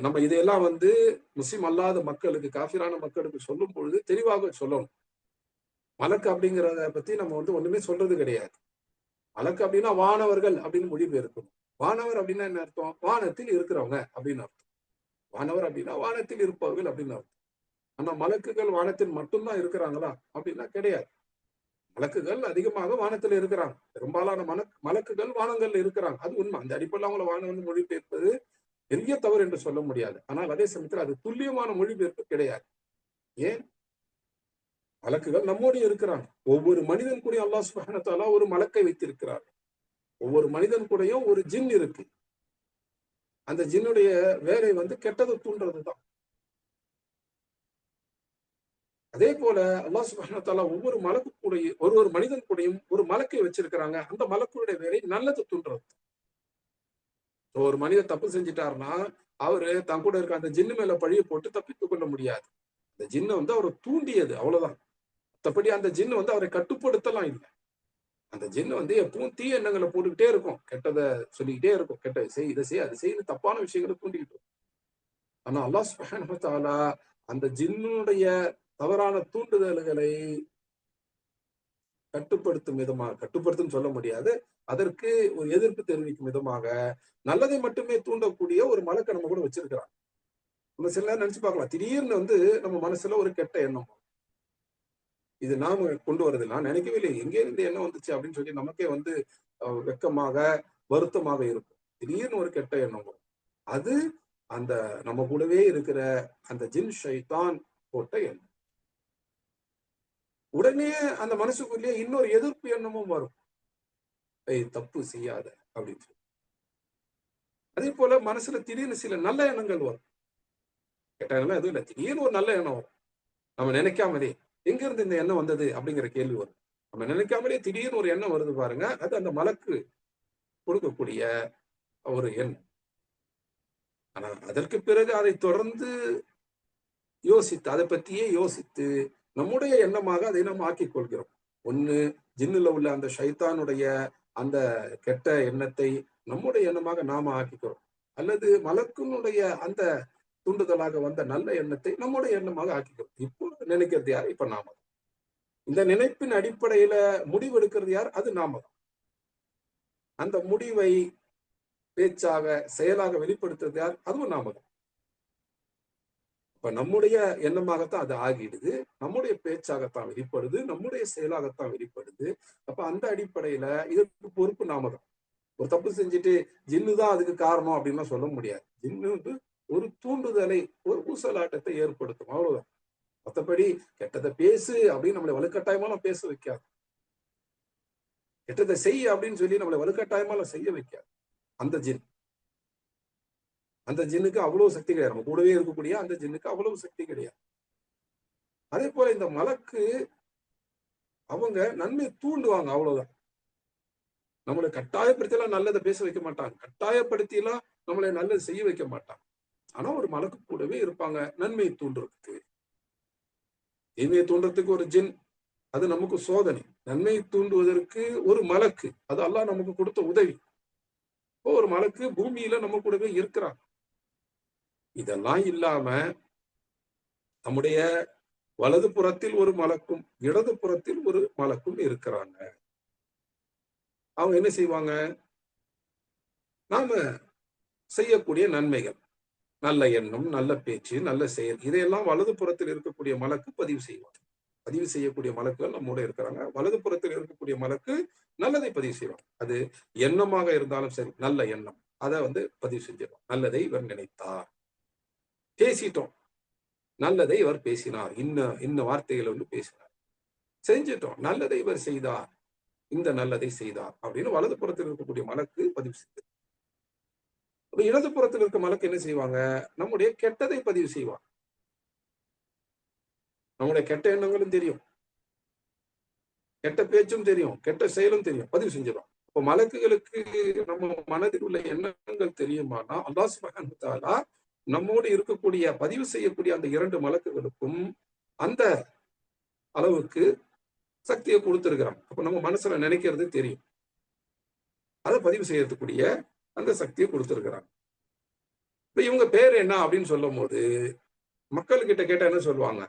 நம்ம இதையெல்லாம் முஸ்லிம் அல்லாத மக்களுக்கு, காஃபிரான மக்களுக்கு சொல்லும் பொழுது தெளிவாக சொல்லணும். மலக்கு அப்படிங்கிறத பத்தி நம்ம ஒண்ணுமே சொல்றது கிடையாது. மலக்கு அப்படின்னா வானவர்கள் அப்படின்னு மொழிபெயர்க்கணும். வானவர் அப்படின்னா என்ன அர்த்தம்? வானத்தில் இருக்கிறவங்க அப்படின்னு அர்த்தம். வானவர் அப்படின்னா வானத்தில் இருப்பவர்கள் அப்படின்னு அர்த்தம். ஆனா மலக்குகள் வானத்தில் மட்டும்தான் இருக்கிறாங்களா அப்படின்னா கிடையாது. மலக்குகள் அதிகமாக வானத்துல இருக்கிறாங்க. பெரும்பாலான மலக்குகள் வானங்கள்ல இருக்கிறாங்க, அது உண்மை. அந்த அடிப்படையில் அவங்கள வானம் மொழிபெயர்ப்பது பெரிய தவறு என்று சொல்ல முடியாது. ஆனால் அதே சமயத்தில் அது துல்லியமான மொழிபெயர்ப்பு கிடையாது. ஏன்? மலக்குகள் நம்மோடு இருக்கிறாங்க. ஒவ்வொரு மனிதன் கூட அல்லாஹ் சுப்ஹானஹு வ தஆலா ஒரு மலக்கை வைத்திருக்கிறார். ஒவ்வொரு மனிதன் கூடயும் ஒரு ஜின் இருக்கு. அந்த ஜின்னுடைய வேலை கெட்டதை தூண்டுறதுதான். அதே போல அல்லாஹ் சுப்ஹானஹு வ தஆலா ஒவ்வொரு மலக்கு கூடயும் ஒரு மனிதன் கூடயும் ஒரு மலக்கை வச்சிருக்கிறாங்க. அந்த மலக்குடைய வேலை நல்லது தூண்டுறது. ஒரு மனிதர் தப்பு செஞ்சிட்டாருன்னா அவரு தன் கூட இருக்க அந்த ஜின்னு மேல பழிய போட்டு தப்பித்துக் கொள்ள முடியாது. அந்த ஜின்னு அவரை தூண்டியது, அவ்வளவுதான். மற்றபடி அந்த ஜின்னு அவரை கட்டுப்படுத்தலாம் இல்லை. அந்த ஜின்னு எப்பவும் தீய எண்ணங்களை போட்டுக்கிட்டே இருக்கும், கெட்டதை சொல்லிக்கிட்டே இருக்கும், கெட்ட செய், இதை செய், அது செய்யு, தப்பான விஷயங்களை தூண்டிக்கிட்டு இருக்கும். ஆனா அல்லாஹ் சுப்ஹானஹு வ தஆலா அந்த ஜின்னுடைய தவறான தூண்டுதல்களை கட்டுப்படுத்தும் விதமாக, கட்டுப்படுத்தும் சொல்ல முடியாது, அதற்கு ஒரு எதிர்ப்பு தெரிவிக்கும் விதமாக நல்லதை மட்டுமே தூண்டக்கூடிய ஒரு மலக்கை நம்ம கூட வச்சிருக்கிறாங்க. நம்ம சில நேரம் நினைச்சு பார்க்கலாம், திடீர்னு நம்ம மனசுல ஒரு கெட்ட எண்ணம், இது நாம கொண்டு வரது, நான் நினைக்கவே இல்லை, எங்கே இருந்து எண்ணம் வந்துச்சு அப்படின்னு சொல்லி நமக்கே வெக்கமாக, வருத்தமாக இருக்கும். திடீர்னு ஒரு கெட்ட எண்ணம் வரும். அது அந்த நம்ம கூடவே இருக்கிற அந்த ஜின் ஷைத்தான் போட்ட எண்ணம். உடனே அந்த மனசுக்குள்ளேயே இன்னொரு எதிர்ப்பு எண்ணமும் வரும், தப்பு செய்யாத அப்படின்னு சொல்லி. அதே போல மனசுல திடீர்னு சில நல்ல எண்ணங்கள் வரும். கெட்ட எண்ணம் எதுவும் இல்லை, திடீர்னு ஒரு நல்ல எண்ணம் வரும். நம்ம நினைக்காமலே எங்க இருந்து இந்த எண்ணம் வந்தது அப்படிங்கிற கேள்வி வரும். நம்ம நினைக்காமலே திடீர்னு ஒரு எண்ணம் வருது பாருங்க, அது அந்த மலக்கு கொடுக்கக்கூடிய ஒரு எண்ணம். ஆனா அதற்கு பிறகு அதை தொடர்ந்து யோசித்து, அதை பற்றியே யோசித்து நம்முடைய எண்ணமாக அதை நாம் ஆக்கிக் கொள்கிறோம். ஒண்ணு ஜின்னுல உள்ள அந்த ஷைத்தானுடைய அந்த கெட்ட எண்ணத்தை நம்முடைய எண்ணமாக நாம ஆக்கிக்கிறோம், அல்லது மலக்குனுடைய அந்த தூண்டுதலாக வந்த நல்ல எண்ணத்தை நம்முடைய எண்ணமாக ஆக்கிக்கிறோம். இப்போ நினைக்கிறது யார்? இப்ப நாம. இந்த நினைப்பின் அடிப்படையில முடிவெடுக்கிறது யார்? அது நாம தான். அந்த முடிவை பேச்சாக, செயலாக வெளிப்படுத்துறது யார்? அதுவும் நாம தான். இப்ப நம்முடைய எண்ணமாகத்தான் அது ஆகிடுது, நம்முடைய பேச்சாகத்தான் வெளிப்படுது, நம்முடைய செயலாகத்தான் வெளிப்படுது. அப்ப அந்த அடிப்படையில இதற்கு பொறுப்பு நாம தான். ஒரு தப்பு செஞ்சுட்டு ஜின்னு தான் அதுக்கு காரணம் அப்படின்னு சொல்ல முடியாது. ஜின்னு ஒரு தூண்டுதலை, ஒரு ஊசலாட்டத்தை ஏற்படுத்தும், அவ்வளவுதான். மற்றபடி கெட்டதை பேசு அப்படின்னு நம்மளை வலுக்கட்டாயமாலாம் பேச வைக்காது. கெட்டதை செய் அப்படின்னு சொல்லி நம்மளை வலுக்கட்டாயமாலாம் செய்ய வைக்காது அந்த ஜின். அந்த ஜின்னுக்கு அவ்வளவு சக்தி கிடையாது. நம்ம கூடவே இருக்கக்கூடிய அந்த ஜின்னுக்கு அவ்வளவு சக்தி கிடையாது. அதே போல இந்த மலக்கு அவங்க நன்மை தூண்டுவாங்க, அவ்வளவுதான். நம்மளை கட்டாயப்படுத்திலாம் நல்லதை பேச வைக்க மாட்டாங்க, கட்டாயப்படுத்திலாம் நம்மளை நல்லது செய்ய வைக்க மாட்டாங்க. ஆனா ஒரு மலக்கு கூடவே இருப்பாங்க, நன்மையை தூண்டுறதுக்கு. தீமையை தூண்டுறதுக்கு ஒரு ஜின், அது நமக்கு சோதனை. நன்மையை தூண்டுவதற்கு ஒரு மலக்கு, அது அல்லாஹ் நமக்கு கொடுத்த உதவி. ஒரு மலக்கு பூமியில நம்ம கூடவே இருக்கிறாங்க. இதெல்லாம் இல்லாம நம்முடைய வலது புறத்தில் ஒரு மலக்கும், இடது புறத்தில் ஒரு மலக்கும் இருக்கிறாங்க. அவங்க என்ன செய்வாங்க? நாம செய்யக்கூடிய நன்மைகள், நல்ல எண்ணம், நல்ல பேச்சு, நல்ல செயல், இதையெல்லாம் வலது புறத்தில் இருக்கக்கூடிய மலக்கு பதிவு செய்வாங்க. பதிவு செய்யக்கூடிய மலக்குகள் நம்மோட இருக்கிறாங்க. வலது புறத்தில் இருக்கக்கூடிய மலக்கு நல்லதை பதிவு செய்வாங்க. அது எண்ணமாக இருந்தாலும் சரி, நல்ல எண்ணம், அதை பதிவு செஞ்சிடும். நல்லதை இவர் நினைத்தார், பேசிட்டோம், நல்லதை இவர் பேசினார், இன்ன வார்த்தைகளை பேசினார், செஞ்சிட்டோம், நல்லதை இவர் செய்தார், இந்த நல்லதை செய்தார் அப்படின்னு வலது புறத்தில் இருக்கக்கூடிய மலக்கு பதிவு செய்யுது. இடது புறத்தில் இருக்க மலக்கு என்ன செய்வாங்க? நம்முடைய கெட்டதை பதிவு செய்வாங்க. நம்முடைய கெட்ட எண்ணங்களும் தெரியும், கெட்ட பேச்சும் தெரியும், கெட்ட செயலும் தெரியும், பதிவு செஞ்சிடும். இப்போ மலக்குகளுக்கு நம்ம மனதில் உள்ள எண்ணங்கள் தெரியுமானா, அல்லாஹ் சுப்ஹானஹு வ தஆலா நம்மோடு இருக்கக்கூடிய பதிவு செய்யக்கூடிய அந்த 2 மலக்குகளுக்கும் அந்த அளவுக்கு சக்தியை கொடுத்திருக்கிறான். அப்ப நம்ம மனசுல நினைக்கிறது தெரியும், அதை பதிவு செய்யறதுக்கூடிய அந்த சக்தியை கொடுத்திருக்கிறாங்க. இப்ப இவங்க பேர் என்ன அப்படின்னு சொல்லும் போது மக்கள்கிட்ட கேட்டா என்ன சொல்லுவாங்க?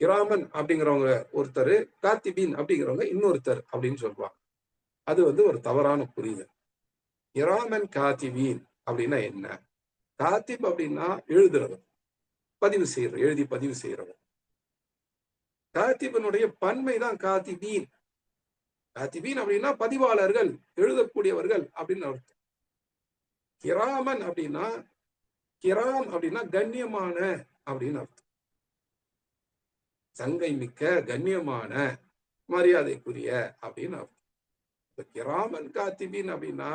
கிராமன் அப்படிங்கிறவங்க ஒருத்தர், காத்திபீன் அப்படிங்கிறவங்க இன்னொருத்தர் அப்படின்னு சொல்லுவாங்க. அது ஒரு தவறான புரிதல். கிராமன் காத்திபீன் அப்படின்னா என்ன? காத்திப் அப்படின்னா எழுதுறவர், பதிவு செய்யறவர், எழுதி பதிவு செய்யறவர். காத்திபனுடைய பன்மை தான் காத்திபீன். காத்திபீன் அப்படின்னா பதிவாளர்கள், எழுதக்கூடியவர்கள் அப்படின்னு அர்த்தம். கிராமன் அப்படின்னா, கிராம் அப்படின்னா கண்ணியமான அப்படின்னு அர்த்தம். சங்கை மிக்க, கண்ணியமான, மரியாதைக்குரிய அப்படின்னு அர்த்தம். கிராமன் காத்திபீன் அப்படின்னா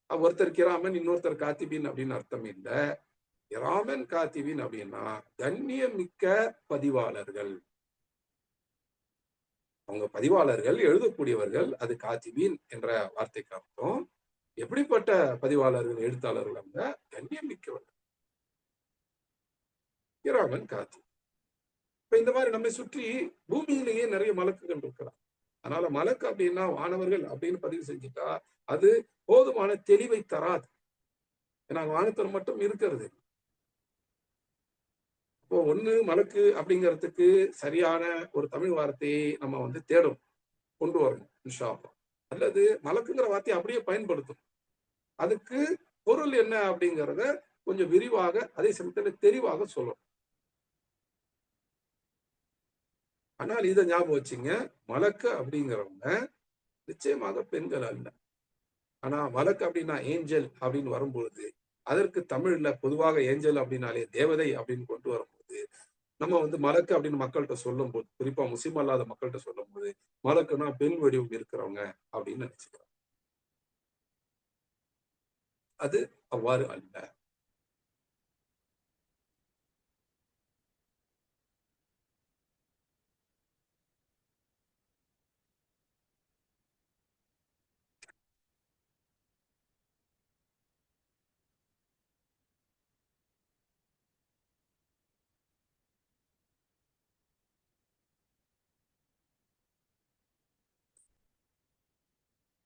ஒருத்தர் கிராமன் இன்னொருத்தர் காத்திபீன் அப்படின்னு அர்த்தம் இல்லை. கிராமன் காத்திபீன் அப்படின்னா கண்ணியம் மிக்க பதிவாளர்கள், அவங்க பதிவாளர்கள், எழுதக்கூடியவர்கள், அது காத்திபீன் என்ற வார்த்தைக்கு அர்த்தம். எப்படிப்பட்ட பதிவாளர்கள், எழுத்தாளர்கள்? அவங்க கண்ணியம் மிக்கவர்கள், கிராமன் காத்தி. இப்ப இந்த மாதிரி நம்மை சுற்றி பூமியிலேயே நிறைய மலக்குகள் இருக்கிறார். அதனால மலக்கு அப்படின்னா வானவர்கள் அப்படின்னு பதிவு செஞ்சுட்டா அது போதுமான தெளிவை தராது. ஏன்னா வானத்தில் மட்டும் இருக்கிறது. இப்போ ஒண்ணு மலக்கு அப்படிங்கிறதுக்கு சரியான ஒரு தமிழ் வார்த்தையை நம்ம தேடும், கொண்டு வரணும் இன்ஷா அல்லாஹ். அல்லது மலக்குங்கிற வார்த்தையை அப்படியே பயன்படுத்தும். அதுக்கு பொருள் என்ன அப்படிங்கிறத கொஞ்சம் விரிவாக, அதே சமயத்துல தெளிவாக சொல்லணும். ஆனால் இதை ஞாபகம் வச்சுங்க, மலக்கு அப்படிங்கிறவங்க நிச்சயமாக பெண்கள் அல்ல. ஆனா மலக்கு அப்படின்னா ஏஞ்சல் அப்படின்னு வரும்பொழுது, அதற்கு தமிழ்ல பொதுவாக ஏஞ்சல் அப்படின்னாலே தேவதை அப்படின்னு கொண்டு வரும்போது, நம்ம மலக்கு அப்படின்னு மக்கள்கிட்ட சொல்லும் போது, குறிப்பா முஸ்லிம் அல்லாத மக்கள்கிட்ட சொல்லும் போது, மலக்குன்னா பெண் வடிவம் இருக்கிறவங்க அப்படின்னு நினைச்சுக்கிறோம். அது அவ்வாறு அல்ல.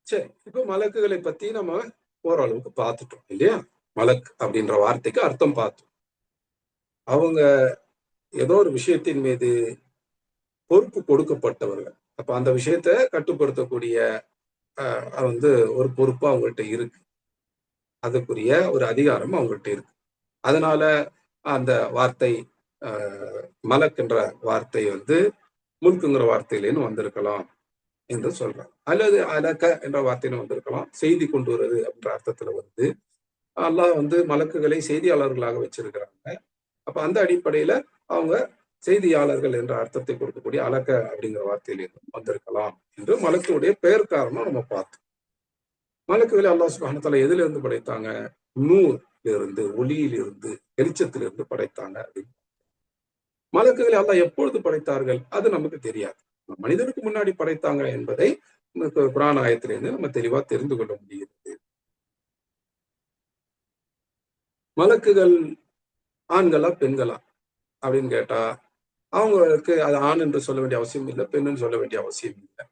சரி, இப்போ மலக்குகளை பத்தி நம்ம ஓரளவுக்கு பார்த்துட்டோம் இல்லையா? மலக் அப்படின்ற வார்த்தைக்கு அர்த்தம் பார்த்தோம். அவங்க ஏதோ ஒரு விஷயத்தின் மீது பொறுப்பு கொடுக்கப்பட்டவர்கள். அப்ப அந்த விஷயத்த கட்டுப்படுத்தக்கூடிய ஒரு பொறுப்பு அவங்கள்ட்ட இருக்கு. அதுக்குரிய ஒரு அதிகாரம் அவங்கள்ட்ட இருக்கு. அதனால அந்த வார்த்தை மலக் என்ற வார்த்தை முல்குங்கிற வார்த்தையிலேன்னு வந்திருக்கலாம் என்று சொல்றாங்க. அல்லது அலக்க என்ற வார்த்தையில வந்திருக்கலாம். செய்தி கொண்டு வருவது அப்படின்ற அர்த்தத்துல அல்லாஹ் மலக்குகளை செய்தியாளர்களாக வச்சிருக்கிறாங்க. அப்ப அந்த அடிப்படையில அவங்க செய்தியாளர்கள் என்ற அர்த்தத்தை கொடுக்கக்கூடிய அலக்க அப்படிங்கிற வார்த்தையிலிருந்து வந்திருக்கலாம் என்று மலக்குடைய பெயர் காரணம் நம்ம பார்த்தோம். மலக்குகளை அல்லாஹ் சுப்ஹானஹு வ தஆலா எதுல இருந்து படைத்தாங்க? நூரிலிருந்து, ஒளியிலிருந்து, வெளிச்சத்திலிருந்து படைத்தாங்க அப்படின்னு. மலக்குகளை அல்லாஹ் எப்பொழுது படைத்தார்கள் அது நமக்கு தெரியாது. மனிதனுக்கு முன்னாடி படைத்தாங்க என்பதை குர்ஆன் ஆயத்திலிருந்து நம்ம தெளிவா தெரிந்து கொள்ள முடிகிறது. மலக்குகள் ஆண்களா பெண்களா அப்படின்னு கேட்டா அவங்களுக்கு அது ஆண் என்று சொல்ல வேண்டிய அவசியம் இல்லை, பெண்ணுன்னு சொல்ல வேண்டிய அவசியம் இல்லை.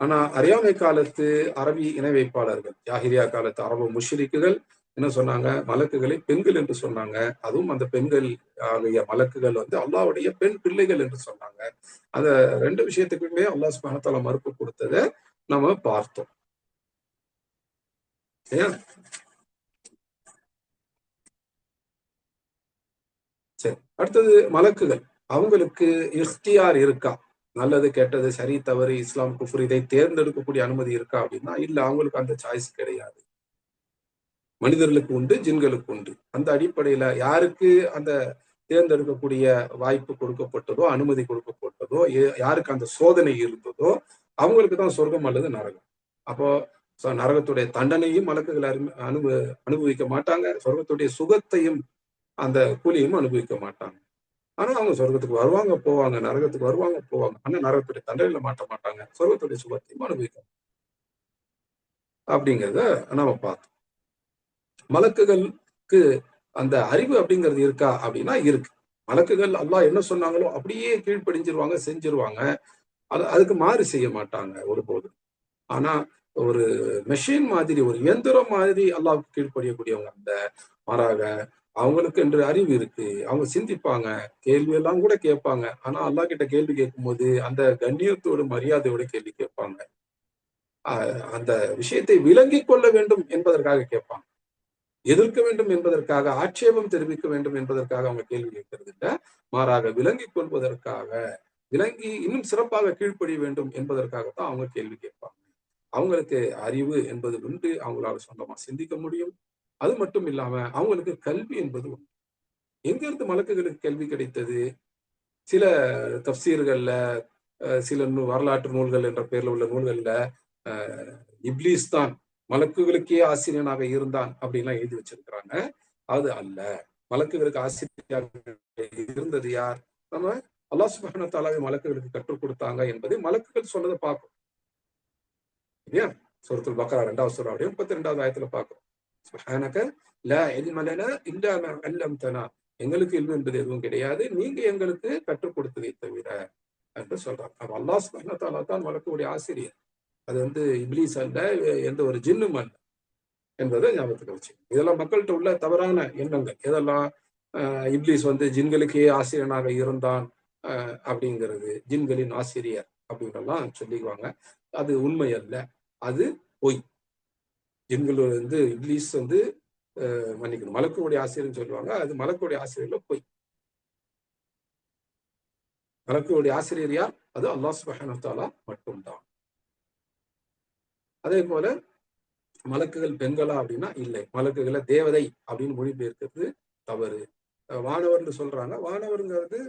ஆனா அறியாமை காலத்து அரபி இணை வைப்பாளர்கள், ஜாஹிலியா காலத்து அரபு முஷ்ரிக்குகள் என்ன சொன்னாங்க? மலக்குகளை பெண்கள் என்று சொன்னாங்க. அதுவும் அந்த பெண்கள் ஆகிய மலக்குகள் அல்லாஹ்வுடைய பெண் பிள்ளைகள் என்று சொன்னாங்க. அந்த 2 விஷயத்துக்குமே அல்லாஹ் சுப்ஹானஹு வ தஆலா மறுப்பு கொடுத்ததை நம்ம பார்த்தோம். ஏன் சரி, அடுத்தது மலக்குகள். அவங்களுக்கு இஃப்தியார் இருக்கா? நல்லது கெட்டது சரி தவறு இஸ்லாம் குஃபர் இதை தேர்ந்தெடுக்கக்கூடிய அனுமதி இருக்கா அப்படின்னா இல்ல, அவங்களுக்கு அந்த சாய்ஸ் கிடையாது. மனிதர்களுக்கு உண்டு, ஜின்களுக்கு உண்டு. அந்த அடிப்படையில யாருக்கு அந்த தேர்ந்தெடுக்கக்கூடிய வாய்ப்பு கொடுக்கப்பட்டதோ, அனுமதி கொடுக்கப்பட்டதோ, யாருக்கு அந்த சோதனை இருந்ததோ அவங்களுக்கு தான் சொர்க்கம் அல்லது நரகம். அப்போ நரகத்துடைய தண்டனையும் மலக்குகள் அனுபவிக்க மாட்டாங்க, சொர்க்கத்துடைய சுகத்தையும் அந்த கூலியும் அனுபவிக்க மாட்டாங்க. ஆனா அவங்க சொர்க்கத்துக்கு வருவாங்க போவாங்க, நரகத்துக்கு வருவாங்க போவாங்க. ஆனா நரகத்துடைய தண்டனையில மாட்ட மாட்டாங்க, சொர்க்கத்துடைய சுகத்தையும் அனுபவிக்கும் அப்படிங்கிறத நாம பார்த்தோம். மலக்குகளுக்கு அந்த அறிவு அப்படிங்கிறது இருக்கா அப்படின்னா இருக்கு. மலக்குகள் அல்லாஹ் என்ன சொன்னாங்களோ அப்படியே கீழ்ப்படிஞ்சிருவாங்க, செஞ்சிருவாங்க. அதுக்கு மாறு செய்ய மாட்டாங்க ஒருபோதும். ஆனா ஒரு மெஷின் மாதிரி, ஒரு இயந்திரம் மாதிரி அல்லாஹ்வுக்கு கீழ்ப்படியக்கூடியவங்க அந்த. மாறாக அவங்களுக்கு என்று அறிவு இருக்கு, அவங்க சிந்திப்பாங்க, கேள்வி எல்லாம் கூட கேட்பாங்க. ஆனா அல்லாஹ் கிட்ட கேள்வி கேட்கும்போது அந்த கண்ணியத்தோடு மரியாதையோடு கேள்வி கேட்பாங்க. அந்த விஷயத்தை விளங்கிக் கொள்ள வேண்டும் என்பதற்காக கேட்பாங்க. எதிர்க்க வேண்டும் என்பதற்காக, ஆட்சேபம் தெரிவிக்க வேண்டும் என்பதற்காக அவங்க கேள்வி கேட்கறது இல்ல. மாறாக விளங்கிக் கொள்வதற்காக, விளங்கி இன்னும் சிறப்பாக கீழ்ப்படிய வேண்டும் என்பதற்காகத்தான் அவங்க கேள்வி கேட்பாங்க. அவங்களுக்கு அறிவு என்பது உண்டு, அவங்களால சொந்தமா சிந்திக்க முடியும். அது மட்டும் இல்லாம அவங்களுக்கு கல்வி என்பது உண்டு. எங்கிருந்து மலக்குகளுக்கு கல்வி கிடைத்தது? சில தப்சீர்கள்ல, சில வரலாற்று நூல்கள் என்ற பெயர்ல உள்ள நூல்கள்ல இப்லீஸ் தான் மலக்குகளுக்கே ஆசிரியனாக இருந்தான் அப்படின்லாம் எழுதி வச்சிருக்கிறாங்க. அது அல்ல. மலக்குகளுக்கு ஆசிரியராக இருந்தது யார்? நம்ம அல்லாஹ் சுப்ஹானஹு வ தஆலாவை மலக்குகளுக்கு கற்றுக் கொடுத்தாங்க என்பதை மலக்குகள் சொன்னதை பார்க்கும் இல்லையா? சூரத்துல் பக்ரா 2வது சூராவுடைய 32வது ஆயத்துல பார்க்கும். சுப்ஹானக லா இல்ம லனா இல்லா மா அல்லம்தனா. எங்களுக்கு இல்மு என்பது எதுவும் கிடையாது, நீங்க எங்களுக்கு கற்றுக் கொடுத்ததை தவிர என்று சொல்றாங்க. அப்ப அல்லாஹ் சுப்ஹானஹு வ தஆலா தான் மலக்குடைய ஆசிரியர். அது இப்லீஸ் அல்ல, எந்த ஒரு ஜின்னும் அல்ல என்பதை ஞாபகத்துக்கு வச்சு. இதெல்லாம் மக்கள்கிட்ட உள்ள தவறான எண்ணங்கள். இதெல்லாம் இப்லீஸ் ஜின்களுக்கே ஆசிரியனாக இருந்தான் அப்படிங்கிறது, ஜின்களின் ஆசிரியர் அப்படின்றலாம் சொல்லிக்குவாங்க. அது உண்மை அல்ல, அது பொய். ஜின்கள் இப்லீஸ் மன்னிக்கணும், மலக்குடைய ஆசிரியர்னு சொல்லுவாங்க. அது மலக்குடைய ஆசிரியர்ல பொய். மலக்குடைய ஆசிரியர் யார்? அது அல்லாஹ் சுப்ஹானஹு வ தஆலா மட்டும்தான். அதே போல மலக்குகள் பெண்களா அப்படின்னா இல்லை. மலக்குகளை தேவதை அப்படின்னு மொழிபெயர்க்கிறது தவறு. வானவர்னு சொல்றாங்க. வானவர்ங்கிறது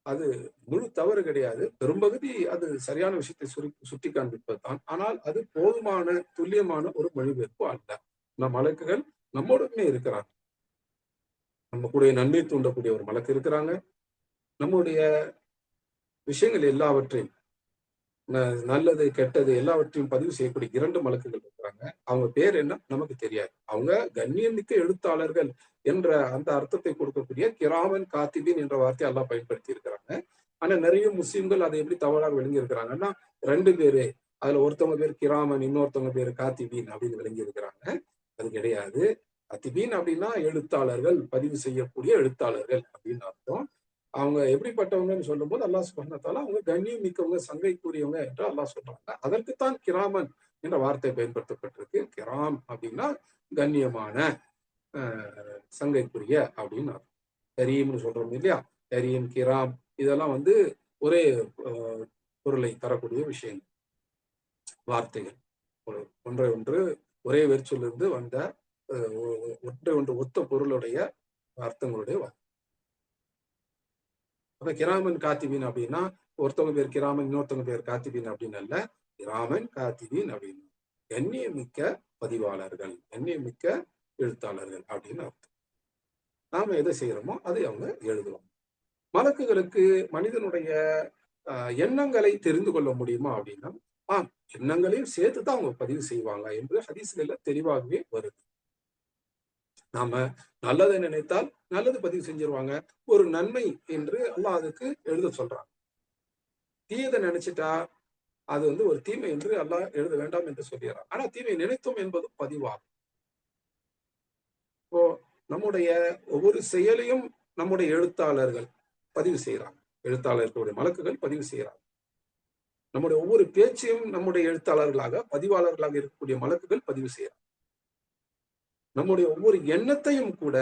அது முழு தவறு கிடையாது. பெரும்பகுதி அது சரியான விஷயத்தை சுட்டி காண்பிப்பது தான். ஆனால் அது போதுமான துல்லியமான ஒரு மொழிபெயர்ப்பு அல்ல. நம் மலக்குகள் நம்மோடமே இருக்கிறாங்க. நம்ம கூட நன்மை தூண்டக்கூடிய ஒரு மலக்கு இருக்கிறாங்க. நம்முடைய விஷயங்கள் எல்லாவற்றையும், நல்லது கெட்டது எல்லாவற்றையும் பதிவு செய்யக்கூடிய 2 மலக்குகள் இருக்கிறாங்க. அவங்க பேர் என்ன நமக்கு தெரியாது. அவங்க கண்ணியமிக்க எழுத்தாளர்கள் என்ற அந்த அர்த்தத்தை கொடுக்கக்கூடிய கிராமன் காத்திபின் என்ற வார்த்தையை அல்லாஹ் பயன்படுத்தி இருக்கிறாங்க. ஆனா நிறைய முஸ்லிம்கள் அதை எப்படி தவறாக விளங்கி இருக்கிறாங்கன்னா 2 பேரு, அதுல ஒருத்தவங்க பேர் கிராமன், இன்னொருத்தவங்க பேர் காத்திபீன் அப்படின்னு விளங்கி இருக்கிறாங்க. அது கிடையாது. காத்திபீன் அப்படின்னா எழுத்தாளர்கள், பதிவு செய்யக்கூடிய எழுத்தாளர்கள் அப்படின்னு அர்த்தம். அவங்க எப்படிப்பட்டவங்கன்னு சொல்லும் போது அல்லாஹ் சுப்ஹானஹு வ தஆலா அவங்க கண்ணியம் மிக்கவங்க, சங்கைக்குரியவங்க என்று அல்லாஹ் சொல்றாங்க. அதற்குத்தான் கிராமன் என்ற வார்த்தை பயன்படுத்தப்பட்டிருக்கு. கிராம் அப்படின்னா கண்ணியமான, சங்கைக்குரிய அப்படின்னு அர்த்தம். கரீம்னு சொல்றோம் இல்லையா? கரீம், கிராம் இதெல்லாம் ஒரே பொருளை தரக்கூடிய விஷயங்கள், வார்த்தைகள். ஒன்றை ஒன்று ஒரே வெறிச்சொல்லிருந்து வந்த ஒன்றை ஒன்று ஒத்த பொருளுடைய அர்த்தங்களுடைய வார்த்தை. அப்ப கிராமன் காத்திபீன் அப்படின்னா ஒருத்தவங்க பேர் கிராமன், இன்னொருத்தவங்க பேர் காத்திபீன் அப்படின்னு அல்ல. கிராமன் காத்திபீன் அப்படின்னு கண்ணியமிக்க பதிவாளர்கள், கண்ணியமிக்க எழுத்தாளர்கள் அப்படின்னு அர்த்தம். நாம எதை செய்யறோமோ அதை அவங்க எழுதுவோம். மலக்குகளுக்கு மனிதனுடைய எண்ணங்களை தெரிந்து கொள்ள முடியுமா அப்படின்னா எண்ணங்களையும் சேர்த்துதான் அவங்க பதிவு செய்வாங்க என்று ஹதீஸ்கள்ல தெளிவாகவே வருது. நாம நல்லதை நினைத்தால் நல்லது பதிவு செஞ்சிருவாங்க. ஒரு நன்மை என்று அல்லாஹ் அதுக்கு எழுத சொல்றாங்க. தீயதை நினைச்சிட்டா அது ஒரு தீமை என்று அல்லாஹ் எழுத வேண்டாம் என்று சொல்கிறார். ஆனா தீமை நினைத்தோம் என்பதும் பதிவாகும். இப்போ நம்முடைய ஒவ்வொரு செயலையும் நம்முடைய எழுத்தாளர்கள் பதிவு செய்யறாங்க. எழுத்தாளர்களுடைய மலக்குகள் பதிவு செய்யறாங்க. நம்முடைய ஒவ்வொரு பேச்சையும் நம்முடைய எழுத்தாளர்களாக, பதிவாளர்களாக இருக்கக்கூடிய மலக்குகள் பதிவு செய்யறாங்க. நம்முடைய ஒவ்வொரு எண்ணத்தையும் கூட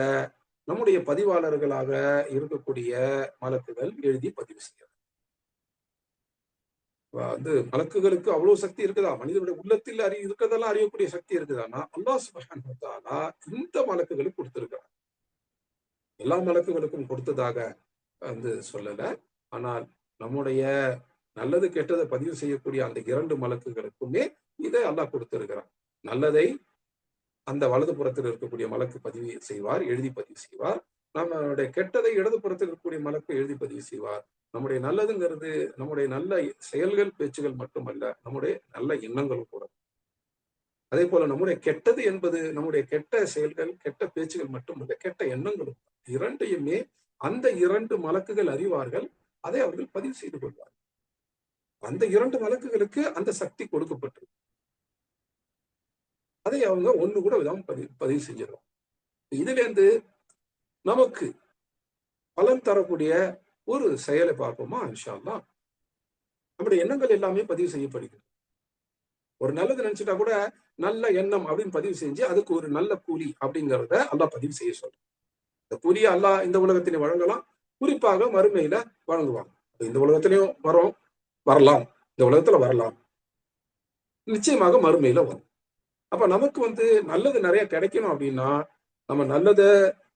நம்முடைய பதிவாளர்களாக இருக்கக்கூடிய மலக்குகள் எழுதி பதிவு செய்யறது. மலக்குகளுக்கு அவ்வளவு சக்தி இருக்குதா? மனிதனுடைய உள்ளத்தில் இருக்கிறதெல்லாம் அறியக்கூடிய சக்தி இருக்குதான்னா அல்லாஹ் சுப்ஹானஹு வ தஆலா இந்த மலக்குகளுக்கு கொடுத்திருக்கிறார். எல்லா மலக்குகளுக்கும் கொடுத்ததாக சொல்லல. ஆனால் நம்முடைய நல்லது கெட்டதை பதிவு செய்யக்கூடிய அந்த 2 மலக்குகளுக்குமே இதை அல்லாஹ் கொடுத்திருக்கிறார். நல்லதை அந்த வலது புறத்தில் இருக்கக்கூடிய மலக்கு பதிவு செய்வார், எழுதி பதிவு செய்வார். நம்மளுடைய கெட்டதை இடது புறத்தில் இருக்கக்கூடிய மலக்கு எழுதி பதிவு செய்வார். நம்முடைய நல்லதுங்கிறது நம்முடைய நல்ல செயல்கள், பேச்சுகள் மட்டுமல்ல, நம்முடைய நல்ல எண்ணங்களும் கூட. அதே போல நம்முடைய கெட்டது என்பது நம்முடைய கெட்ட செயல்கள், கெட்ட பேச்சுகள் மட்டுமல்ல, கெட்ட எண்ணங்களும். இரண்டையுமே அந்த 2 மலக்குகள் அறிவார்கள். அதை அவர்கள் பதிவு செய்து கொள்வார்கள். அந்த 2 மலக்குகளுக்கு அந்த சக்தி கொடுக்கப்பட்டிருக்கு. அதை அவங்க ஒண்ணு கூட விடாம பதிவு செஞ்சிடும். இதுல இருந்து நமக்கு பலன் தரக்கூடிய ஒரு செயலை பார்ப்போமா இன்ஷா அல்லாஹ். நம்முடைய எண்ணங்கள் எல்லாமே பதிவு செய்யப்படுகிறது. ஒரு நல்லது நினைச்சிட்டா கூட நல்ல எண்ணம் அப்படின்னு பதிவு செஞ்சு அதுக்கு ஒரு நல்ல கூலி அப்படிங்கிறத அல்லாஹ் பதிவு செய்ய சொல்றோம். இந்த கூலியை அல்லாஹ் இந்த உலகத்திலே வழங்கலாம், குறிப்பாக மறுமையில வழங்குவாங்க. இந்த உலகத்திலையும் வரலாம், இந்த உலகத்துல வரலாம், நிச்சயமாக மறுமையில வரும். அப்ப நமக்கு நல்லது நிறைய கிடைக்கணும் அப்படின்னா நம்ம நல்லதை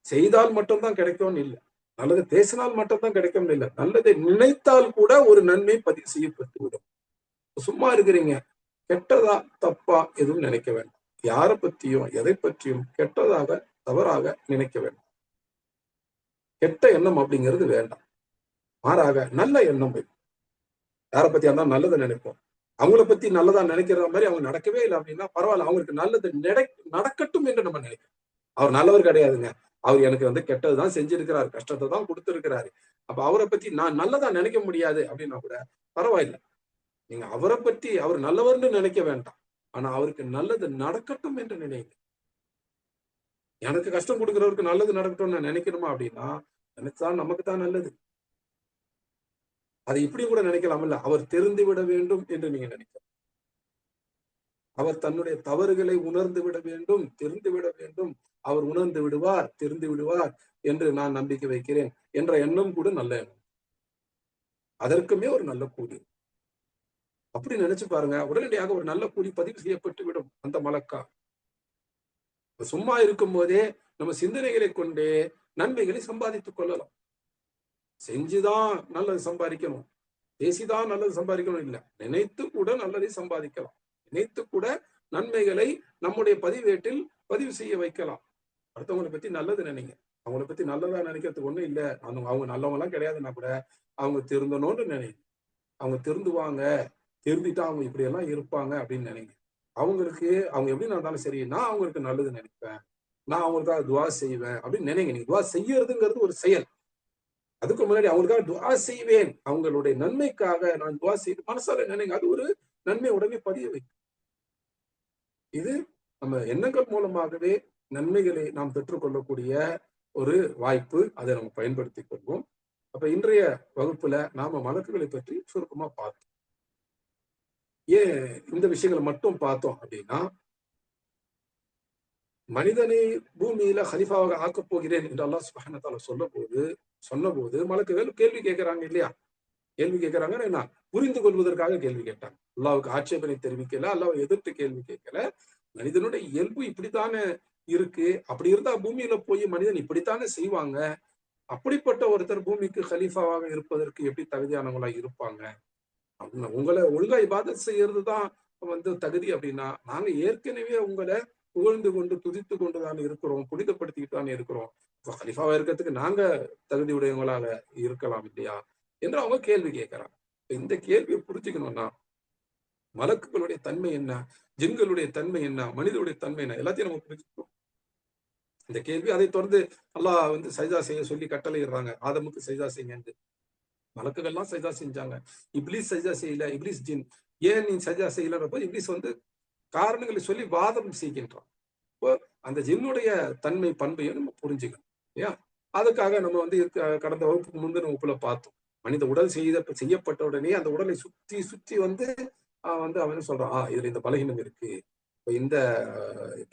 செய்தால் மட்டும்தான் கிடைக்கும்னு இல்லை, நல்லது பேசினால் மட்டும்தான் கிடைக்கும் இல்லை, நல்லதை நினைத்தால் கூட ஒரு நன்மை பதிவு செய்யப்பட்டு விடும். சும்மா இருக்கிறீங்க, கெட்டதா தப்பா எதுவும் நினைக்க வேண்டாம். யாரை பற்றியும் எதை பற்றியும் கெட்டதாக தவறாக நினைக்க வேண்டாம். கெட்ட எண்ணம் அப்படிங்கிறது வேண்டாம். மாறாக நல்ல எண்ணம் வைக்கும். யாரை பத்தி இருந்தாலும் நல்லதை நினைப்போம். அவங்கள பத்தி நல்லதா நினைக்கிற மாதிரி அவங்க நடக்கவே இல்லை அப்படின்னா பரவாயில்ல, அவங்களுக்கு நல்லது நடக்கட்டும் என்று நம்ம நினைக்கிறோம். அவர் நல்லவர் கிடையாதுங்க, அவர் எனக்கு கெட்டதுதான் செஞ்சிருக்கிறாரு, கஷ்டத்தை தான் கொடுத்திருக்கிறாரு. அப்ப அவரை பத்தி நான் நல்லதா நினைக்க முடியாது அப்படின்னா கூட பரவாயில்ல. நீங்க அவரை பத்தி அவர் நல்லவர்னு நினைக்க வேண்டாம், ஆனா அவருக்கு நல்லது நடக்கட்டும் என்று நினைங்க. எனக்கு கஷ்டம் கொடுக்கிறவருக்கு நல்லது நடக்கட்டும் நான் நினைக்கணுமா அப்படின்னா நினைச்சால் நமக்கு தான் நல்லது. அதை இப்படி கூட நினைக்கலாம்ல, அவர் தெரிந்து விட வேண்டும் என்று நீங்க நினைக்கலாம். அவர் தன்னுடைய தவறுகளை உணர்ந்து விட வேண்டும், தெரிந்து விட வேண்டும். அவர் உணர்ந்து விடுவார், தெரிந்து விடுவார் என்று நான் நம்பிக்கை வைக்கிறேன் என்ற எண்ணம் கூட நல்ல எண்ணம். அதற்குமே ஒரு நல்ல கூலி. அப்படி நினைச்சு பாருங்க, உடனடியாக ஒரு நல்ல கூலி பதிவு செய்யப்பட்டு விடும் அந்த மலக்கா. சும்மா இருக்கும் போதே நம்ம சிந்தனைகளை கொண்டே நன்மைகளை சம்பாதித்துக் கொள்ளலாம். செஞ்சுதான் நல்லது சம்பாதிக்கணும், பேசிதான் நல்லது சம்பாதிக்கணும் இல்லை, நினைத்து கூட நல்லதை சம்பாதிக்கலாம். நினைத்து கூட நன்மைகளை நம்முடைய பதிவேட்டில் பதிவு செய்ய வைக்கலாம். அடுத்தவங்களை பத்தி நல்லது நினைங்க. அவங்களை பத்தி நல்லதா நினைக்கிறதுக்கு ஒண்ணும் இல்லை, அவங்க நல்லவங்க எல்லாம் கிடையாதுன்னா கூட அவங்க திருந்தணும்னு நினைங்க. அவங்க திருந்துவாங்க, திருந்திட்டா அவங்க இப்படி எல்லாம் இருப்பாங்க அப்படின்னு நினைங்க. அவங்களுக்கு அவங்க எப்படி நடந்தாலும் சரி, நான் அவங்களுக்கு நல்லது நினைப்பேன், நான் அவங்களுக்காக துவா செய்வேன் அப்படின்னு நினைங்க. நீங்க துவா செய்யறதுங்கிறது ஒரு செயல். அதுக்கு முன்னாடி அவங்களுக்காக துவா செய்வேன், அவங்களுடைய நன்மைக்காக நான் துவா செய்து மனசால நினைங்க. அது ஒரு நன்மை உடனே பதிய வைக்கும். இது நம்ம எண்ணங்கள் மூலமாகவே நன்மைகளை நாம் பெற்றுக்கொள்ளக்கூடிய ஒரு வாய்ப்பு. அதை நம்ம பயன்படுத்திக் கொள்வோம். அப்ப இன்றைய வகுப்புல நாம மலக்குகளை பற்றி சுருக்கமா பார்த்தோம். ஏன் இந்த விஷயங்களை மட்டும் பார்த்தோம் அப்படின்னா, மனிதனை பூமியில ஹலிஃபாவாக ஆக்கப் போகிறேன் என்று அல்லாஹ் சுப்ஹானஹு வ தஆலா சொன்னபோது மலக்குகள் கேள்வி கேட்கிறாங்க இல்லையா? கேள்வி கேட்கிறாங்கன்னா என்ன? புரிந்து கொள்வதற்காக கேள்வி கேட்டாங்க. அல்லாஹ்வுக்கு ஆட்சேபனை தெரிவிக்கல, அல்லாஹ்வை எதிர்த்து கேள்வி கேட்கல. மனிதனுடைய இயல்பு இப்படித்தானே இருக்கு, அப்படி இருந்தா பூமியில போய் மனிதன் இப்படித்தானே செய்வாங்க, அப்படிப்பட்ட ஒருத்தர் பூமிக்கு ஹலீஃபாவாக இருப்பதற்கு எப்படி தகுதியானவங்களா இருப்பாங்க? உங்களை ஒழுங்கா இபாதத் செய்யறதுதான் தகுதி அப்படின்னா, நாங்க ஏற்கனவே உங்களை புகழ்ந்து கொண்டு துதித்து கொண்டுதான் இருக்கிறோம், புனிதப்படுத்திக்கிட்டு தான் இருக்கிறோம். ஹலீஃபாவா இருக்கிறதுக்கு நாங்க தகுதி உடையவங்களாக இருக்கலாம் இல்லையா என்று அவங்க கேள்வி கேட்கிறாங்க. இந்த கேள்வியை புரிஞ்சுக்கணும்னா மலக்குகளுடைய தன்மை என்ன, ஜின்களுடைய தன்மை என்ன, மனிதனுடைய தன்மை என்ன, எல்லாத்தையும் நம்ம புரிஞ்சுக்கணும். இந்த கேள்வி அதை தொடர்ந்து அல்லாஹ் சஜ்தா செய்ய சொல்லி கட்டளையிடுறாங்க, ஆதமுக்கு சஜ்தா செய்யுங்க. மலக்குகள்லாம் சஜ்தா செஞ்சாங்க, இப்லீஸ் சஜ்தா செய்யல. இப்லீஸ் ஜின், ஏன் நீ சஜ்தா செய்யலன்றப்போ இப்லீஸ் காரணங்களை சொல்லி வாதம் செய்கின்றான். இப்போ அந்த ஜின்னுடைய தன்மை பண்பையும் நம்ம புரிஞ்சுக்கணும் இல்லையா? அதுக்காக நம்ம கடந்த வகுப்புக்கு முந்தின வகுப்புல பார்த்தோம். மனித உடல் செய்யப்பட்ட உடனே அந்த உடலை சுற்றி சுற்றி அவன் சொல்றான், இதுல இந்த பலகீனம் இருக்கு, இந்த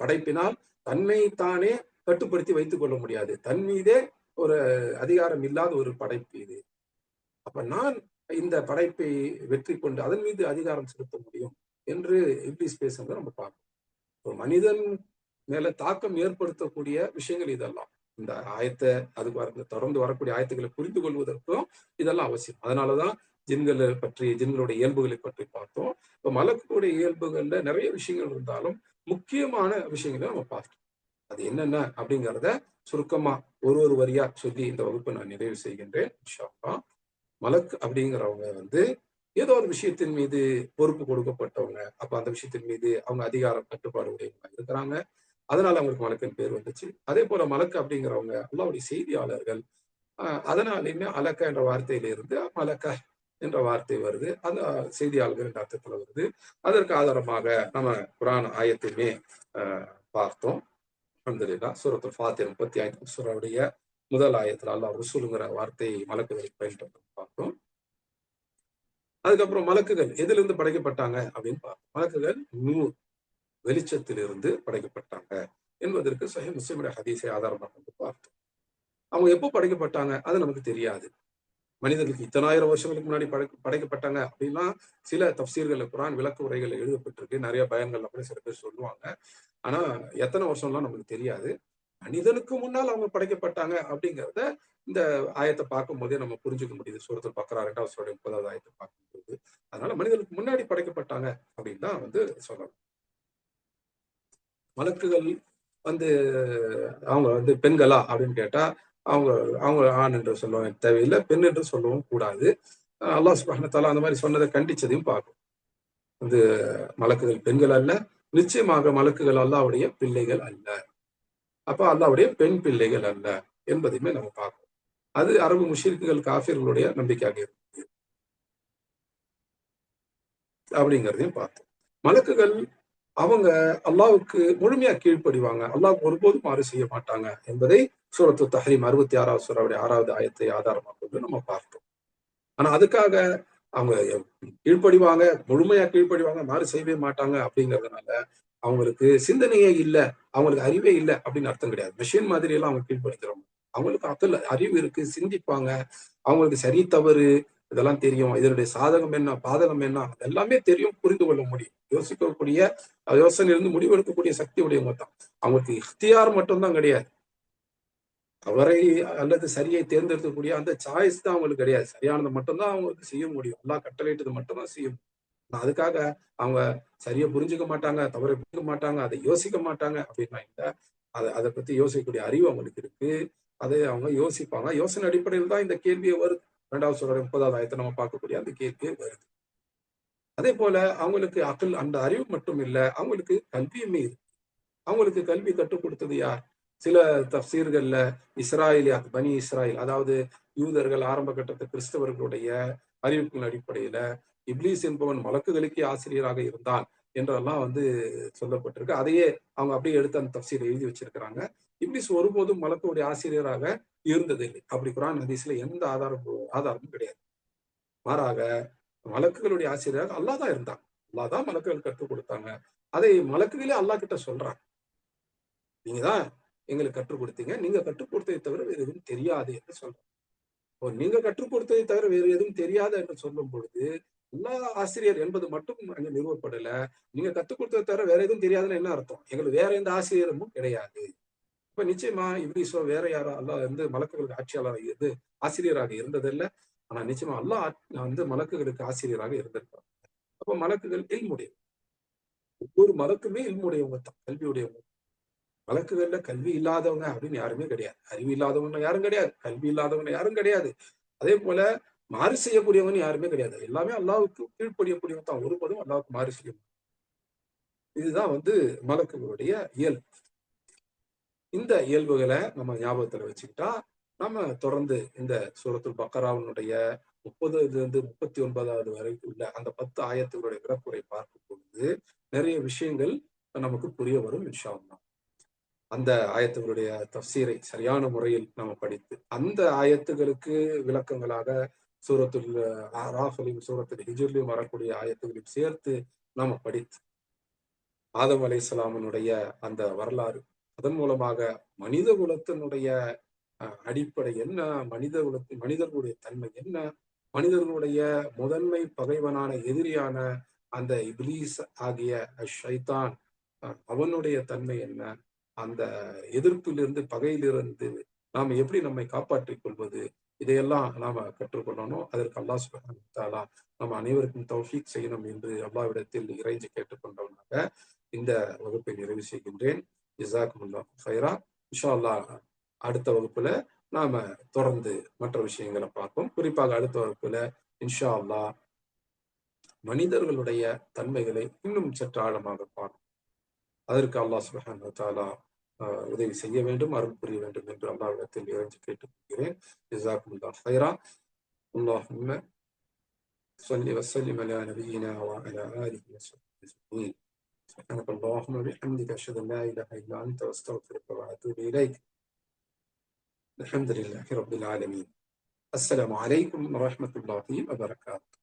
படைப்பினால் தன்னை தானே கட்டுப்படுத்தி வைத்துக் கொள்ள முடியாது. தன் மீதே ஒரு அதிகாரம் இல்லாத ஒரு படைப்பு இது. அப்ப நான் இந்த படைப்பை வெற்றி கொண்டு அதன் மீது அதிகாரம் செலுத்த முடியும் என்று இப்லீஸ் பேசுறதை நம்ம பார்க்கணும். ஒரு மனிதன் மேல தாக்கம் ஏற்படுத்தக்கூடிய விஷயங்கள் இதெல்லாம். இந்த ஆயத்தை அதுக்கு தொடர்ந்து வரக்கூடிய ஆயத்துக்களை புரிந்து கொள்வதற்கும் இதெல்லாம் அவசியம். அதனாலதான் ஜின்களை பற்றி, ஜின்களுடைய இயல்புகளை பற்றி பார்த்தோம். இப்ப மலக்குடைய இயல்புகள்ல நிறைய விஷயங்கள் இருந்தாலும் முக்கியமான விஷயங்களை நம்ம பார்த்தோம். அது என்னென்ன அப்படிங்கிறத சுருக்கமா ஒரு வரியா சொல்லி இந்த வகுப்பை நான் நிறைவு செய்கின்றேன். இன்ஷா அல்லாஹ். மலக் அப்படிங்கிறவங்க ஏதோ ஒரு விஷயத்தின் மீது பொறுப்பு கொடுக்கப்பட்டவங்க. அப்ப அந்த விஷயத்தின் மீது அவங்க அதிகாரம் கட்டுப்பாடு உடையவங்க இருக்கிறாங்க. அதனால அவங்களுக்கு மலக்கின் பேர் வந்துச்சு. அதே போல மலக்கு அப்படிங்கிறவங்க அல்லாஹ்வுடைய செய்தியாளர்கள். அதனாலுமே அலக்க என்ற வார்த்தையிலிருந்து மலக்க என்ற வார்த்தை வருது. அந்த செய்தியாளர்கள் என்ற அர்த்தத்துல வருது. அதற்கு ஆதாரமாக நம்ம குர்ஆன் ஆயத்தையுமே பார்த்தோம். அல்ஹம்துலில்லாஹ். சூரத்துல் ஃபாத்திர் 35 சூராவுடைய முதல் ஆயத்துல அல்லாஹ் ருசூலுங்கிற வார்த்தையை மலக்குகளை பயன்படுத்த பார்த்தோம். அதுக்கப்புறம் மலக்குகள் எதிலிருந்து படைக்கப்பட்டாங்க அப்படின்னு பார்த்தோம். மலக்குகள் நூர் வெளிச்சத்திலிருந்து படைக்கப்பட்டாங்க என்பதற்கு சஹீஹ் முஸ்லிமுடைய ஹதீஸை ஆதாரமாக கொண்டு பார்த்தோம். அவங்க எப்போ படைக்கப்பட்டாங்க அது நமக்கு தெரியாது. மனிதர்களுக்கு இத்தனாயிரம் வருஷங்களுக்கு முன்னாடி படைக்கப்பட்டாங்க அப்படின்னா சில தஃப்சீர்கள் குர்ஆன் விளக்க உரைகள் எழுதப்பட்டிருக்கு. நிறைய பயன்கள் அப்படி சில பேர் சொல்லுவாங்க. ஆனா எத்தனை வருஷம்லாம் நமக்கு தெரியாது. மனிதனுக்கு முன்னால் அவங்க படைக்கப்பட்டாங்க அப்படிங்கிறத இந்த ஆயத்தை பார்க்கும் போதே நம்ம புரிஞ்சுக்க முடியுது. சூரத்துல் பக்ரா 2வது சூரா 30வது ஆயத்தை பார்க்கும்போது. அதனால மனிதனுக்கு முன்னாடி படைக்கப்பட்டாங்க அப்படின்னு தான் சொல்லணும். மலக்குகள் அவங்க பெண்களா அப்படின்னு கேட்டா அவங்க அவங்க ஆண் என்று சொல்லுவாங்க தேவையில்லை, பெண் என்று சொல்லவும் கூடாது. அல்லாஹ் சுப்ஹானஹு வ தஆலா அந்த மாதிரி சொன்னதை கண்டிச்சதையும் பார்க்கும். மலக்குகள் பெண்கள் அல்ல, நிச்சயமாக மலக்குகள் அல்லாஹ்வுடைய பிள்ளைகள் அல்ல. அப்ப அல்லாஹ்வுடைய பெண் பிள்ளைகள் அல்ல என்பதையுமே நம்ம பார்க்கணும். அது அரபு முஷ்ரிக்குகள் காஃபிர்களுடைய நம்பிக்கையாக இருக்கு அப்படிங்கிறதையும் பார்த்தோம். மலக்குகள் அவங்க அல்லாஹ்வுக்கு முழுமையா கீழ்ப்படிவாங்க. அல்லாஹ் ஒருபோதும் மாறு செய்ய மாட்டாங்க என்பதை சூரத்து தஹ்ரீம் 66வது சூராவுடைய 6வது ஆயத்தை ஆதாரமாக கொண்டு நம்ம பார்த்தோம். ஆனா அதுக்காக அவங்க கீழ்ப்படிவாங்க, முழுமையா கீழ்ப்படிவாங்க, மாறு செய்யவே மாட்டாங்க அப்படிங்கிறதுனால அவங்களுக்கு சிந்தனையே இல்லை, அவங்களுக்கு அறிவே இல்லை அப்படின்னு அர்த்தம் கிடையாது. மிஷின் மாதிரி எல்லாம் அவங்க கீழ்ப்படுத்துறவங்க. அவங்களுக்கு அக்கல் அறிவு இருக்கு, சிந்திப்பாங்க. அவங்களுக்கு சரி தவறு இதெல்லாம் தெரியும். இதனுடைய சாதகம் என்ன, பாதகம் என்ன எல்லாமே தெரியும், புரிந்து கொள்ள முடியும். யோசிக்கக்கூடிய யோசனையிலிருந்து முடிவெடுக்கக்கூடிய சக்தி உடையவங்க தான். அவங்களுக்கு இஃப்தியார் மட்டும்தான் கிடையாது. அவரை அல்லது சரியை தேர்ந்தெடுக்கக்கூடிய அந்த சாய்ஸ் தான் அவங்களுக்கு கிடையாது. சரியானதை மட்டும்தான் அவங்களுக்கு செய்ய முடியும். அல்லாஹ் கட்டளையிட்டது மட்டும்தான் செய்ய முடியும். அதுக்காக அவங்க சரியா புரிஞ்சுக்க மாட்டாங்க, தவறை புரிஞ்சுக்க மாட்டாங்க, அதை யோசிக்க மாட்டாங்க அப்படின்னா இல்லை. அதை பத்தி யோசிக்கக்கூடிய அறிவு அவங்களுக்கு இருக்கு. அதை அவங்க யோசிப்பாங்க. யோசனை அடிப்படையில் தான் இந்த கேள்வியே வருது. 2வது சூரா 30வது ஆயத்தை நம்ம பார்க்கக்கூடிய அந்த கேள்வியே வருது. அதே போல அவங்களுக்கு அந்த அறிவு மட்டும் இல்ல, அவங்களுக்கு கல்வியுமே இருக்கு. அவங்களுக்கு கல்வி கற்றுக் கொடுத்தது யார்? சில தஃப்சீர்கள்ல பனி இஸ்ராயில், அதாவது யூதர்கள் ஆரம்ப கட்டத்து கிறிஸ்தவர்களுடைய அறிவிப்பின் அடிப்படையில இப்லீஸ் என்பவன் மலக்குகளுக்கே ஆசிரியராக இருந்தான் என்றெல்லாம் சொல்லப்பட்டிருக்கு. அதையே அவங்க அப்படியே எடுத்து அந்த தஃப்சீரை எழுதி வச்சிருக்கிறாங்க. இப்லீஸ் ஒருபோதும் மலக்குடைய ஆசிரியராக இருந்ததில்லை. அப்படி குர்ஆன் ஹதீஸ்ல எந்த ஆதாரமும் கிடையாது. மாறாக மலக்குகளுடைய ஆசிரியராக அல்லாஹ் தான் இருந்தாங்க. அல்லாஹ் தான் மலக்குகள் கற்றுக் கொடுத்தாங்க. அதை மலக்குகளே அல்லாஹ் கிட்ட சொல்றாங்க. நீங்க தான் எங்களுக்கு கற்றுக் கொடுத்தீங்க. நீங்க கற்றுக் கொடுத்ததை தவிர வேறு எதுவும் தெரியாது என்று சொல்றாங்க. நீங்க கற்றுக் கொடுத்ததை தவிர வேறு எதுவும் தெரியாது என்று சொல்லும் பொழுது அல்லாஹ் ஆசிரியர் என்பது மட்டும் அங்க நிறுவப்படல. நீங்க கற்றுக் கொடுத்ததை தவிர வேற எதுவும் தெரியாதுன்னு என்ன அர்த்தம்? எங்களுக்கு வேற எந்த ஆசிரியரும் கிடையாது. இப்ப நிச்சயமா இப்லீஸோ வேற யாரோ அல்லாஹ் மலக்குகளுக்கு ஆட்சியாளராக ஆசிரியராக இருந்ததில்லை. ஆனா நிச்சயமா அல்லாஹ் மலக்குகளுக்கு ஆசிரியராக இருந்திருக்காங்க. அப்ப மலக்குகள் இல்முடையவங்க. ஒவ்வொரு மலக்குமே இல்முடையவங்க தான், கல்வியுடையவங்க. மலக்குகள்ல கல்வி இல்லாதவங்க அப்படின்னு யாருமே கிடையாது. அறிவு இல்லாதவங்க யாரும் கிடையாது, கல்வி இல்லாதவங்க யாரும் கிடையாது. அதே போல மாறு செய்யக்கூடியவங்க யாருமே கிடையாது. எல்லாமே அல்லாஹ்வுக்கு கீழ்ப்படியக்கூடியவங்க தான். ஒருபோதும் அல்லாஹ்வுக்கு மாறு செய்யும். இதுதான் மலக்குகளுடைய இயல்பு. இந்த இயல்புகளை நம்ம ஞாபகத்துல வச்சுக்கிட்டா நம்ம தொடர்ந்து இந்த சூரத்துல் பக்கராவினுடைய 30லிருந்து 39வது வரை உள்ள அந்த 10 ஆயத்துகளுடைய விளக்குரை பார்க்கும் பொழுது நிறைய விஷயங்கள் நமக்கு புரிய வரும் இன்ஷா அல்லாஹ். அந்த ஆயத்துகளுடைய தஃப்சீரை சரியான முறையில் நாம் படித்து அந்த ஆயத்துகளுக்கு விளக்கங்களாக சூரத்துல் ஆராஃபிலும் சூரத்துல் ஹிஜ்ரிலும் வரக்கூடிய ஆயத்துகளையும் சேர்த்து நாம படித்து ஆதம் அலைஹிஸ்ஸலாமினுடைய அந்த வரலாறு, அதன் மூலமாக மனித குலத்தினுடைய அடிப்படை என்ன, மனிதர்களுடைய தன்மை என்ன, மனிதர்களுடைய முதன்மை பகைவனான எதிரியான அந்த இப்லீஸ் ஆகிய ஷைத்தான், அவனுடைய தன்மை என்ன, அந்த எதிர்ப்பிலிருந்து பகையிலிருந்து நாம் எப்படி நம்மை காப்பாற்றிக் கொள்வது, இதையெல்லாம் நாம கற்றுக்கொள்ளணும். அதற்கு அல்லாஹ் சுப்ஹானஹு வ தஆலா நம்ம அனைவருக்கும் தௌஃபீக் செய்யணும் என்று அல்லாஹ்விடத்தில் இறைஞ்சி கேட்டுக்கொண்டவனாக இந்த வகுப்பை நிறைவு செய்கின்றேன். ஜஸாக்குமுல்லாஹு ஹைரா. இன்ஷா அல்லாஹ் அடுத்த வகுப்புல நாம தொடர்ந்து மற்ற விஷயங்களை பார்ப்போம். குறிப்பாக அடுத்த வகுப்புல இன்ஷா அல்லாஹ் மனிதர்களுடைய தன்மைகளை இன்னும் சற்று ஆழமாக பார்ப்போம். அதற்கு அல்லாஹ் சுப்ஹானஹு வ தஆலா உதவி செய்ய வேண்டும், அருள் புரிய வேண்டும் என்று அல்லாஹ்விடத்தில் இறைஞ்சி கேட்டுக்கொள்கிறேன். ஜஸாக்குமுல்லாஹு ஹைரா. அல்லாஹும்ம ஸல்லி வஸல்லிம் அலா நபியினா வ அலா ஆலிஹி வஸஹ்பிஹி அஜ்மஈன். سبحانك اللهم وبحمدك أشهد أن لا إله إلا أنت أستغفرك وأتوب إليك. الحمد لله رب العالمين. السلام عليكم ورحمة الله وبركاته.